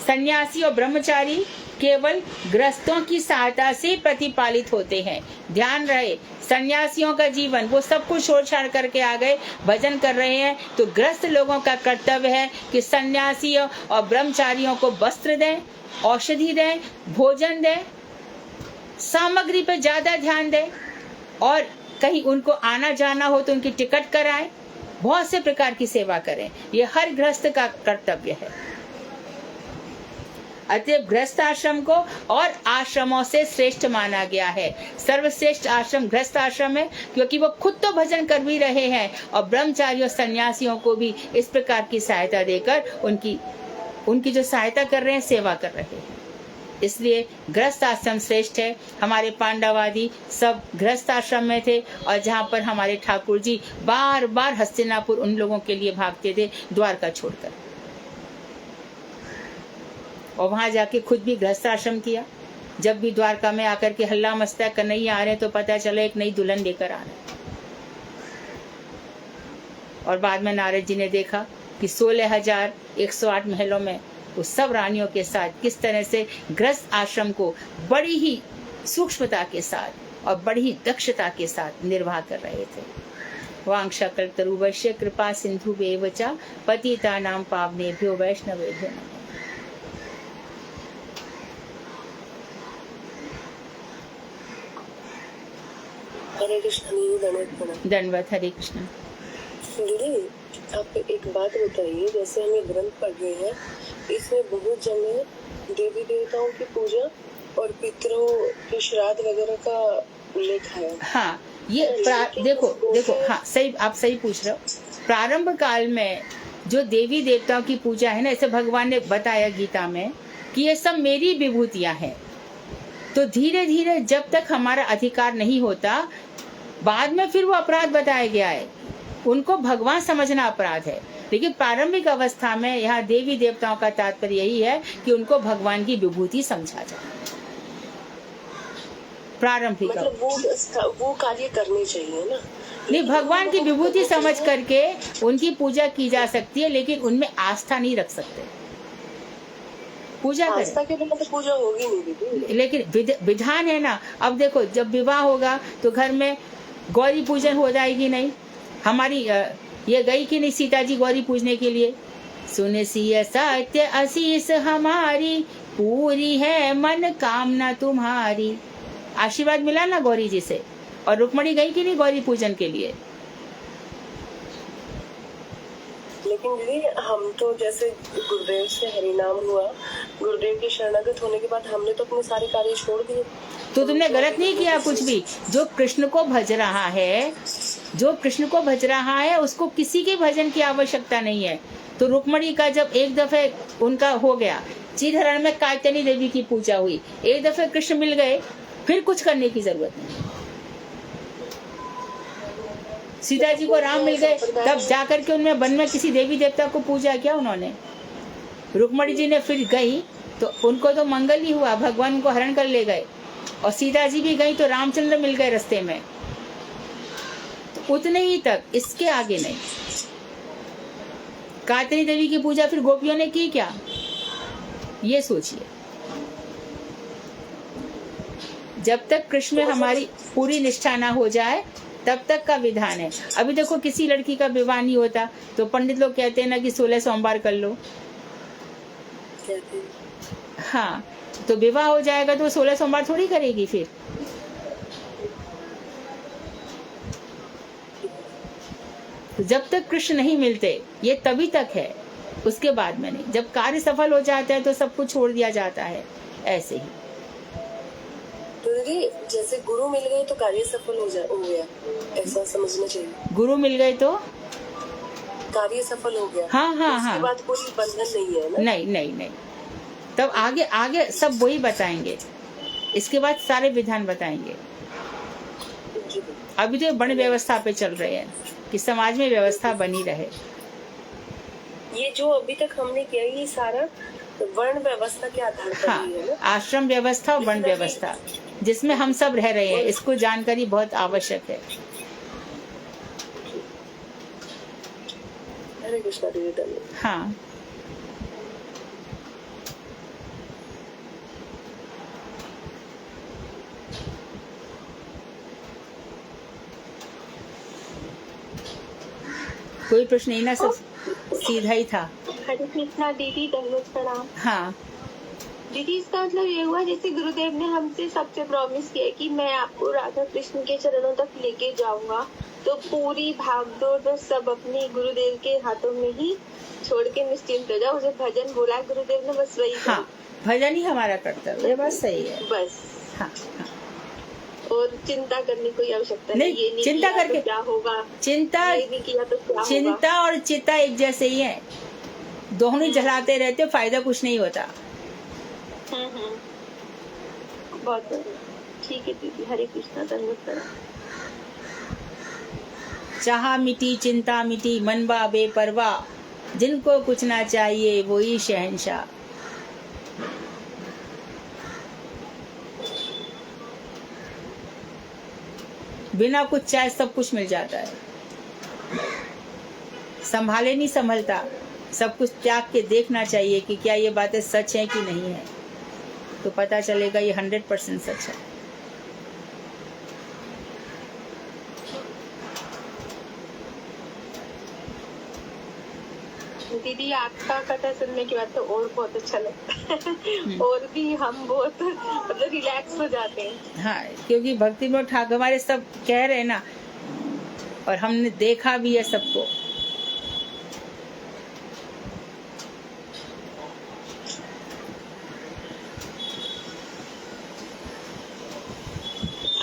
सन्यासी और ब्रह्मचारी केवल गृहस्थों की सहायता से प्रतिपालित होते हैं। ध्यान रहे, सन्यासियों का जीवन, वो सब कुछ छोड़ छाड़ करके आ गए, भजन कर रहे हैं, तो गृहस्थ लोगों का कर्तव्य है कि सन्यासियों और ब्रह्मचारियों को वस्त्र दें, औषधि दें, भोजन दें, सामग्री पर ज्यादा ध्यान दें, और कहीं उनको आना जाना हो तो उनकी टिकट कराएं, बहुत से प्रकार की सेवा करें। ये हर गृहस्थ का कर्तव्य है। अतएव गृहस्थ आश्रम को और आश्रमों से श्रेष्ठ माना गया है। सर्वश्रेष्ठ आश्रम गृहस्थ आश्रम है, क्योंकि वो खुद तो भजन कर भी रहे हैं और ब्रह्मचारियों सन्यासियों को भी इस प्रकार की सहायता देकर उनकी जो सहायता कर रहे हैं, सेवा कर रहे हैं। इसलिए गृहस्थ आश्रम श्रेष्ठ है। हमारे पांडवादी सब गृहस्थ आश्रम में थे, और जहाँ पर हमारे ठाकुर जी बार बार हस्तिनापुर उन लोगों के लिए भागते थे, द्वारका छोड़कर, और वहां जाके खुद भी गृहस्थ आश्रम किया। जब भी द्वारका में आकर के हल्ला मस्ता कन्हैया आ रहे हैं, तो पता चला एक नई दुल्हन लेकर आ रहे हैं। और बाद में नारद जी ने देखा कि 16,108 महलों में उस सब रानियों के साथ किस तरह से गृहस्थ आश्रम को बड़ी ही सूक्ष्मता के साथ और बड़ी ही दक्षता के साथ निर्वाह कर रहे थे। वांछाकल्पतरुभ्यश्च कृपा सिन्धुभ्येव च पतितानां पावनेभ्यो वैष्णवेभ्यो नमः। हरे कृष्ण। दंडवत। हरे कृष्ण। दीदी, आप एक बात बताइए, जैसे हम ये ग्रंथ पढ़ रहे हैं, इसमें बहुत जगह देवी देवताओं की पूजा और पितरों के श्राद्ध वगैरह का उल्लेख है। हाँ, ये देखो, हाँ सही, आप सही पूछ रहे हो। प्रारंभ काल में जो देवी देवताओं की पूजा है ना, ऐसे भगवान ने बताया गीता में कि ये सब मेरी विभूतियां हैं। तो धीरे धीरे जब तक हमारा अधिकार नहीं होता, बाद में फिर वो अपराध बताया गया है, उनको भगवान समझना अपराध है। लेकिन प्रारंभिक अवस्था में यहाँ देवी देवताओं का तात्पर्य यही है कि उनको भगवान की विभूति समझा जाए। प्रारंभिक मतलब वो कार्य करने चाहिए ना। नहीं, भगवान की विभूति समझ करके उनकी पूजा की जा सकती है, लेकिन उनमें आस्था नहीं रख सकते। पूजा आस्था के बिना तो पूजा होगी नहीं दीदी। लेकिन विधान है ना। अब देखो, जब विवाह होगा तो घर में गौरी पूजन हो जाएगी नहीं। हमारी ये गई कि नहीं सीता जी गौरी पूजने के लिए, सुन सिय सत्य आशीष हमारी, पूरी है मन कामना तुम्हारी। आशीर्वाद मिला ना गौरी जी से। और रुक्मणी गई कि नहीं गौरी पूजन के लिए। लेकिन दीदी, हम तो जैसे गुरुदेव से हरिनाम हुआ, गुरुदेव के शरणागत होने के बाद हमने तो अपने सारे कार्य छोड़ दिए। तो तुमने गलत नहीं किया कुछ भी। जो कृष्ण को भज रहा है, उसको किसी के भजन की आवश्यकता नहीं है। तो रुक्मणी का जब एक दफे उनका हो गया, चिरहरण में कात्यायनी देवी की पूजा हुई, एक दफे कृष्ण मिल गए, फिर कुछ करने की जरूरत नहीं। सीता जी को राम मिल गए, तब जाकर के उनमें वन में किसी देवी देवता को पूजा किया उन्होंने। रुक्मणी जी ने फिर गई तो उनको तो मंगल ही हुआ, भगवान उनको हरण कर ले गए। और सीता जी भी गई तो रामचंद्र मिल गए रास्ते में। तो उतने ही तक, इसके आगे नहीं। कात्यायनी देवी की पूजा फिर गोपियों ने की क्या, ये सोचिए। जब तक कृष्ण में हमारी पूरी निष्ठा ना हो जाए तब तक का विधान है। अभी देखो किसी लड़की का विवाह नहीं होता तो पंडित लोग कहते हैं ना कि 16 सोमवार कर लो। कहते हैं। हाँ, तो विवाह हो जाएगा तो 16 सोमवार थोड़ी करेगी फिर। तो जब तक कृष्ण नहीं मिलते ये तभी तक है, उसके बाद में नहीं। जब कार्य सफल हो जाता है तो सब कुछ छोड़ दिया जाता है, ऐसे ही। तो दीदी जैसे गुरु मिल गए तो कार्य सफल हो गया, ऐसा समझना चाहिए। गुरु मिल गए तो कार्य सफल हो गया। हाँ हाँ उसके हाँ, बाद कोई बंधन नहीं है ना। नहीं नहीं नहीं, तब आगे आगे सब वही बताएंगे, इसके बाद सारे विधान बताएंगे। जी। अभी तो वर्ण व्यवस्था पे चल रहे हैं कि समाज में व्यवस्था बनी रहे। ये जो अभी तक हमने किया ये सारा वर्ण व्यवस्था के आधार पर हाँ, ही है ना। आश्रम व्यवस्था और वर्ण व्यवस्था जिसमें हम सब रह रहे हैं, इसको जानकारी बहुत आवश्यक है। हरे कृष्णा दीदी, धन्यवाद। हाँ, कोई प्रश्न नहीं ना, सब सीधा ही था। हरे कृष्णा दीदी, दंडवत प्रणाम। हाँ दीदी इसका मतलब ये हुआ जैसे गुरुदेव ने हमसे सबसे प्रॉमिस किया कि मैं आपको राधा कृष्ण के चरणों तक लेके जाऊंगा, तो पूरी भागदौड़ तो सब अपने गुरुदेव के हाथों में ही छोड़ के निश्चिंत हो जाओ। जो भजन बोला गुरुदेव ने बस वही हाँ, भजन ही हमारा कर्तव्य, ये बात सही है। बस, हाँ हाँ, और चिंता करने की आवश्यकता नहीं, ये नहीं चिंता किया करके तो क्या होगा, चिंता, ये नहीं किया तो क्या होगा। चिंता और चिता एक जैसे ही है, दोनों ही जलाते रहते, फायदा कुछ नहीं होता। बहुत बढ़िया। ठीक है दीदी, हरे कृष्णा, दंडवत प्रणाम। चाह मिटी चिंता मिटी, मन बा बेपरवाह, जिनको कुछ ना चाहिए वही शहंशाह। बिना कुछ चाहे सब कुछ मिल जाता है। संभाले नहीं संभलता, सब कुछ त्याग के देखना चाहिए कि क्या ये बातें सच हैं कि नहीं है, तो पता चलेगा ये 100% सच है। दीदी आपका कथा सुनने के बाद तो और बहुत अच्छा लगता है और भी हम बहुत मतलब रिलैक्स हो जाते हैं। हाँ, क्योंकि भक्ति विनोद ठाकुर हमारे सब कह रहे हैं ना, और हमने देखा भी है सबको।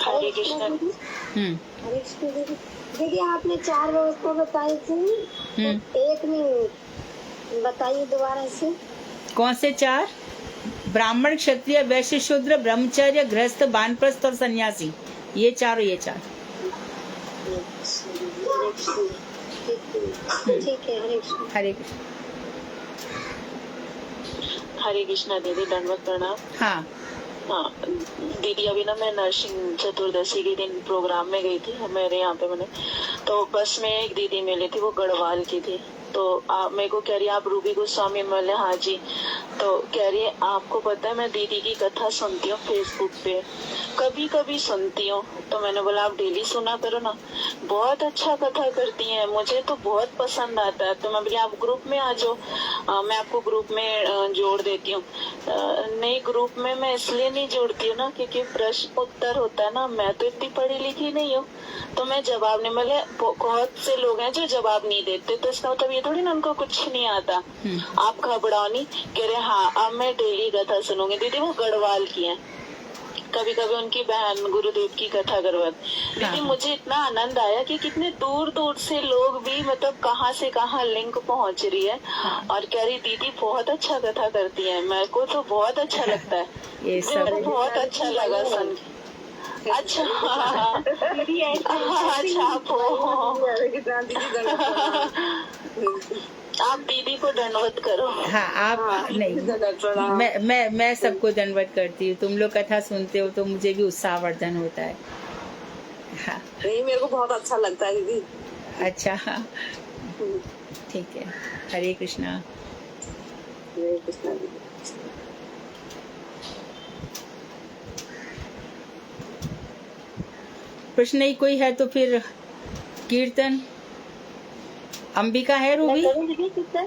हरे कृष्णा दीदी। हरे कृष्णा दीदी। दीदी आपने 4 व्यवस्था बताई थी, एक मिनट बताइए दोबारा से। कौन से 4? ब्राह्मण, क्षत्रिय, वैश्य, शूद्र, ब्रह्मचर्य, गृहस्थ, वानप्रस्थ और सन्यासी, ये 4 ये 4। ठीक है, हरे कृष्ण। हरे कृष्ण। हरे कृष्णा दीदी, दंडवत प्रणाम। हाँ हाँ दीदी, अभी ना मैं नरसिंह चतुर्दशी के दिन प्रोग्राम में गई थी मेरे यहाँ पे। मैंने तो बस में एक दीदी मिली थी, वो गढ़वाल की थी। तो मेरे को कह रही आप रूबी गोस्वामी? बोले हाँ जी। तो कह रही है आपको पता है मैं दीदी की कथा सुनती हूँ फेसबुक पे, कभी कभी सुनती हूँ। तो मैंने बोला आप डेली सुना करो ना, बहुत अच्छा कथा करती हैं, मुझे तो बहुत पसंद आता है। तो मैं बोली आप ग्रुप में आ जाओ, मैं आपको ग्रुप में जोड़ देती हूँ। नहीं, ग्रुप में मैं इसलिए नहीं जोड़ती हूँ ना क्योंकि प्रश्न उत्तर होता है ना, मैं तो इतनी पढ़ी लिखी नहीं हूँ, तो मैं जवाब नहीं, मतलब बहुत से लोग हैं जो जवाब नहीं देते, तो इसका मतलब ये थोड़ी ना उनको कुछ नहीं आता। आप घबराओ नहीं। कह रहे हाँ अब मैं डेली कथा सुनूंगी। दीदी वो गढ़वाल की है, कभी कभी उनकी बहन गुरुदेव की कथा करवाती। दीदी मुझे इतना आनंद आया कि कितने दूर दूर से लोग भी मतलब कहाँ से कहाँ लिंक पहुँच रही है और कह रही दीदी बहुत अच्छा कथा करती है। मेरे को तो बहुत अच्छा लगता है, ये सब मेरे को बहुत अच्छा लगा सुन के। अच्छा अच्छा आप दीदी को दंडवत करो। हाँ, आप नहीं, मैं सबको दंडवत करती हूँ। तुम लोग कथा सुनते हो तो मुझे भी उत्साहवर्धन होता है। हाँ नहीं, मेरे को बहुत अच्छा लगता है दीदी। अच्छा, ठीक है। हरे कृष्णा। हरे कृष्णा दीदी। प्रश्न नहीं कोई है तो फिर कीर्तन। अंबिका है मैं रूबी? करूँ दीदी कीर्तन?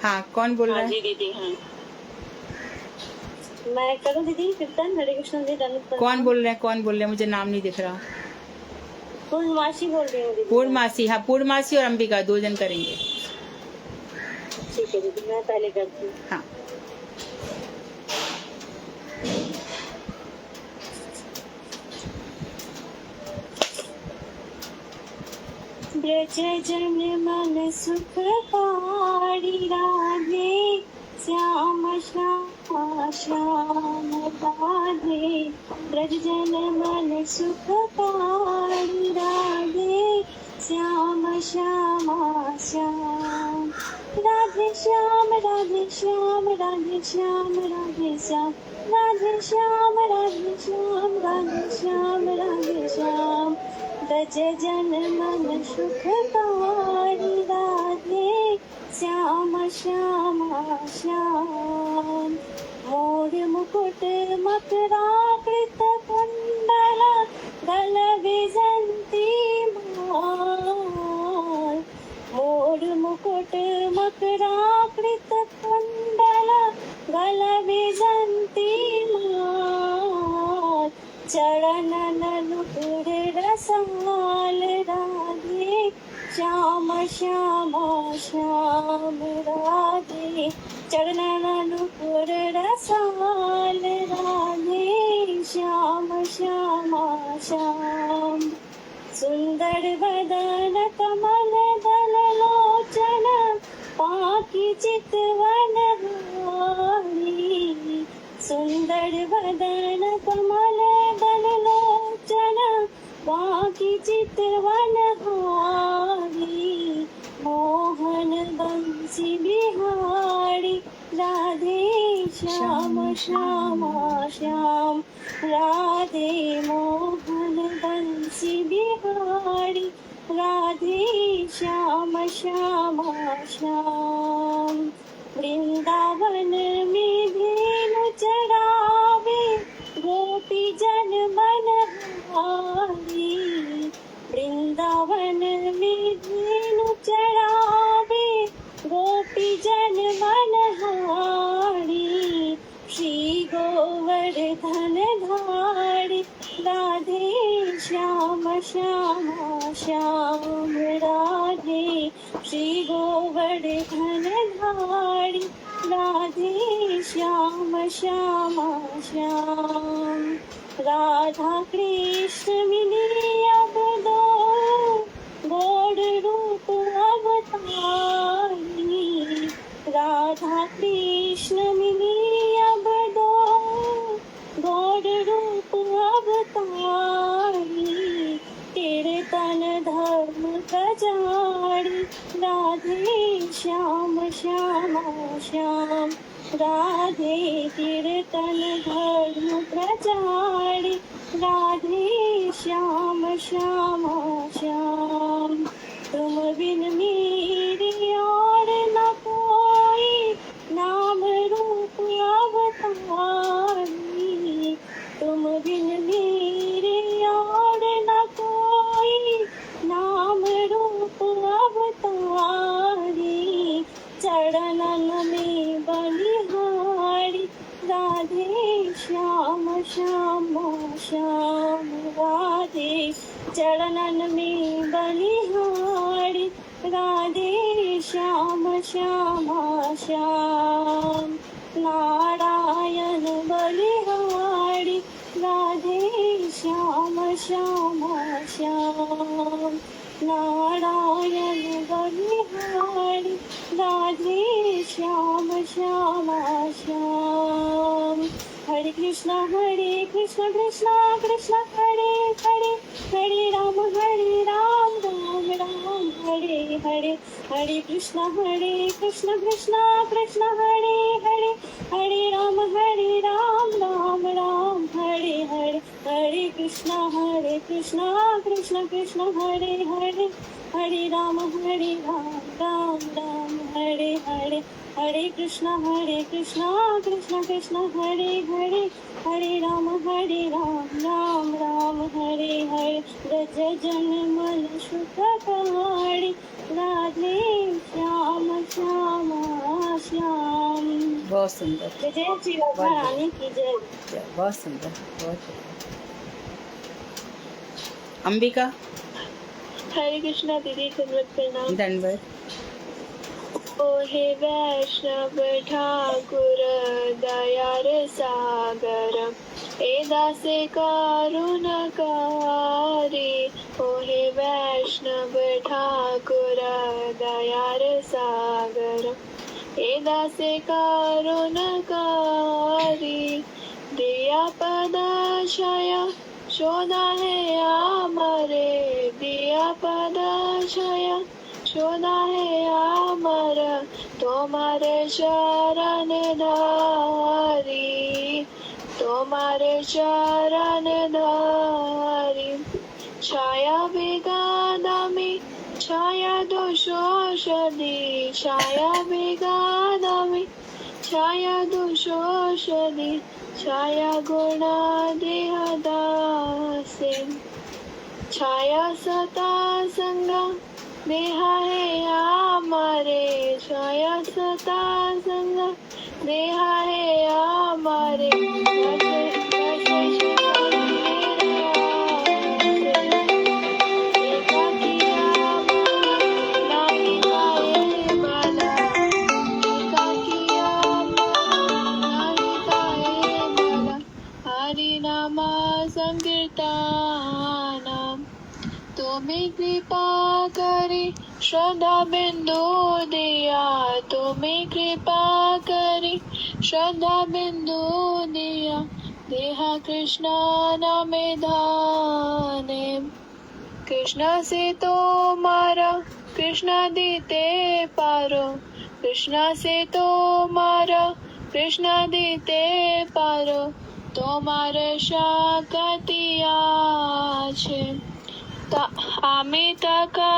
हाँ, कौन बोल रहा हाँ है? जी दीदी हैं। मैं करूँ दीदी कीर्तन? हरे कृष्ण जी, दंड प्रणाम। कौन बोल रहे हैं? कौन बोल रहे हैं? मुझे नाम नहीं दिख रहा। पूर्णमासी बोल रही हूँ दीदी। पूर्णमासी, हाँ पूर्णमासी और अंबिका 2 जन करेंगे। ठीक है दीदी, मैं पहले करती हूँ। हाँ। ब्रज जन मन सुख पाड़ी राधे, श्याम श्याम श्याम राधे। ब्रज जन मन सुख पाड़ी राधे, श्याम श्याम श्याम राधे श्याम राधे श्याम राधे श्याम राधे श्याम राधे श्याम राधे श्याम राधे श्याम राधे श्याम। ब्रज जन मन सुख पाड़ी राधे, श्याम श्याम श्याम। मोर मुकुट मकराकृत कुंडल, गल विजंती माल। मोर मुकुट मकराकृत कुंडल, गल विजंती माल। चरणन नुपुर रसाल राधे, श्याम श्याम श्याम राधे। चरणन नुपुर रसाल राधे, श्याम श्याम श्याम। सुंदर बदन कमल दल लोचन, पाकी चितवन हारी। सुंदर बदन कमल दल लोचन, पाकी चितवन हारी। मोहन बंसी बिहारी राधे, श्याम श्याम श्याम राधे। मोहन बंसी बिहारी राधे, श्याम श्याम श्याम। वृंदावन में धेनु चरावे, गोपी जन मनहारी। वृंदावन में धेनु चरावे, गोपी जन मनहारी। श्री गोवर्धन धारी राधे, श्याम श्याम श्याम राधे। श्री गोवर्धन धारी राधे, श्याम श्याम श्याम। राधा कृष्ण मिली अब दो, गौड़ रूप अवतारी। राधा कृष्ण मिली अब दो, गौड़ रूप अवतारी। कीर्तन धर्म प्रचारी राधे, श्याम श्याम श्याम राधे। कीर्तन धर्म प्रचारी राधे, श्याम श्याम श्याम। तुम बिन मेरे और न कोई, नाम रूप अवतारी। तुम बिन मेरे और न कोई, नाम रूप अवतारी। चरणन में बलिहारी राधे, श्याम श्याम श्याम राधे। चरणन में बलिहारी राधे, श्याम श्याम श्याम। नारायण बलिहारी राधे, श्याम श्याम श्याम। नारायण बलिहारी राधे, श्याम श्याम श्याम। हरे कृष्णा कृष्ण कृष्ण हरे हरे, हरे राम राम राम हरे हरे। हरे कृष्णा कृष्ण कृष्ण हरे हरे, हरे राम राम राम हरे हरे। हरे कृष्णा कृष्ण कृष्ण हरे हरे, हरे राम राम राम हरे हरे। हरे कृष्णा कृष्ण कृष्ण हरे हरे, हरे राम राम राम हरे हरे। ब्रज जन मन सुख कहानी राधे श्याम श्याम श्याम। बहुत सुंदर, जय श्री राधा रानी की जय। बहुत सुंदर, बहुत सुंदर। अंबिका, हरे कृष्णा दीदी, खिदमत करना। धन्यवाद। ओ हे वैष्णव ठाकुर दयार सागर, ए दासे करुणकारी। ओ हे वैष्णव ठाकुर दयार सागर, ए दासे करुणकारी। दिया पदाशय शोधा है आमरे, दिया पदाशय शोधा है आमर, तुम्हारे शरण धारी, तुम्हारे शरण धारी। छाया विगादामी छाया दुशोषदी, छाया विगादामी छाया दुशोषदी, छाया गुणादेहदासे। छाया सता संगा देहा है आमारे, छाया सता संगा देहा है आमारे। हरिनामा संकीर्तनम, तुम्हें कृपा करी श्रद्धा बिंदु दिया, तुम्हें कृपा करी श्रद्धा बिंदु दिया। देहा कृष्ण नामे धाने, कृष्ण से तो मारा कृष्ण देते पारो, कृष्ण से तो मारा कृष्ण देते पारो। তোমার শাকাতিয়া আছে আমি টাকা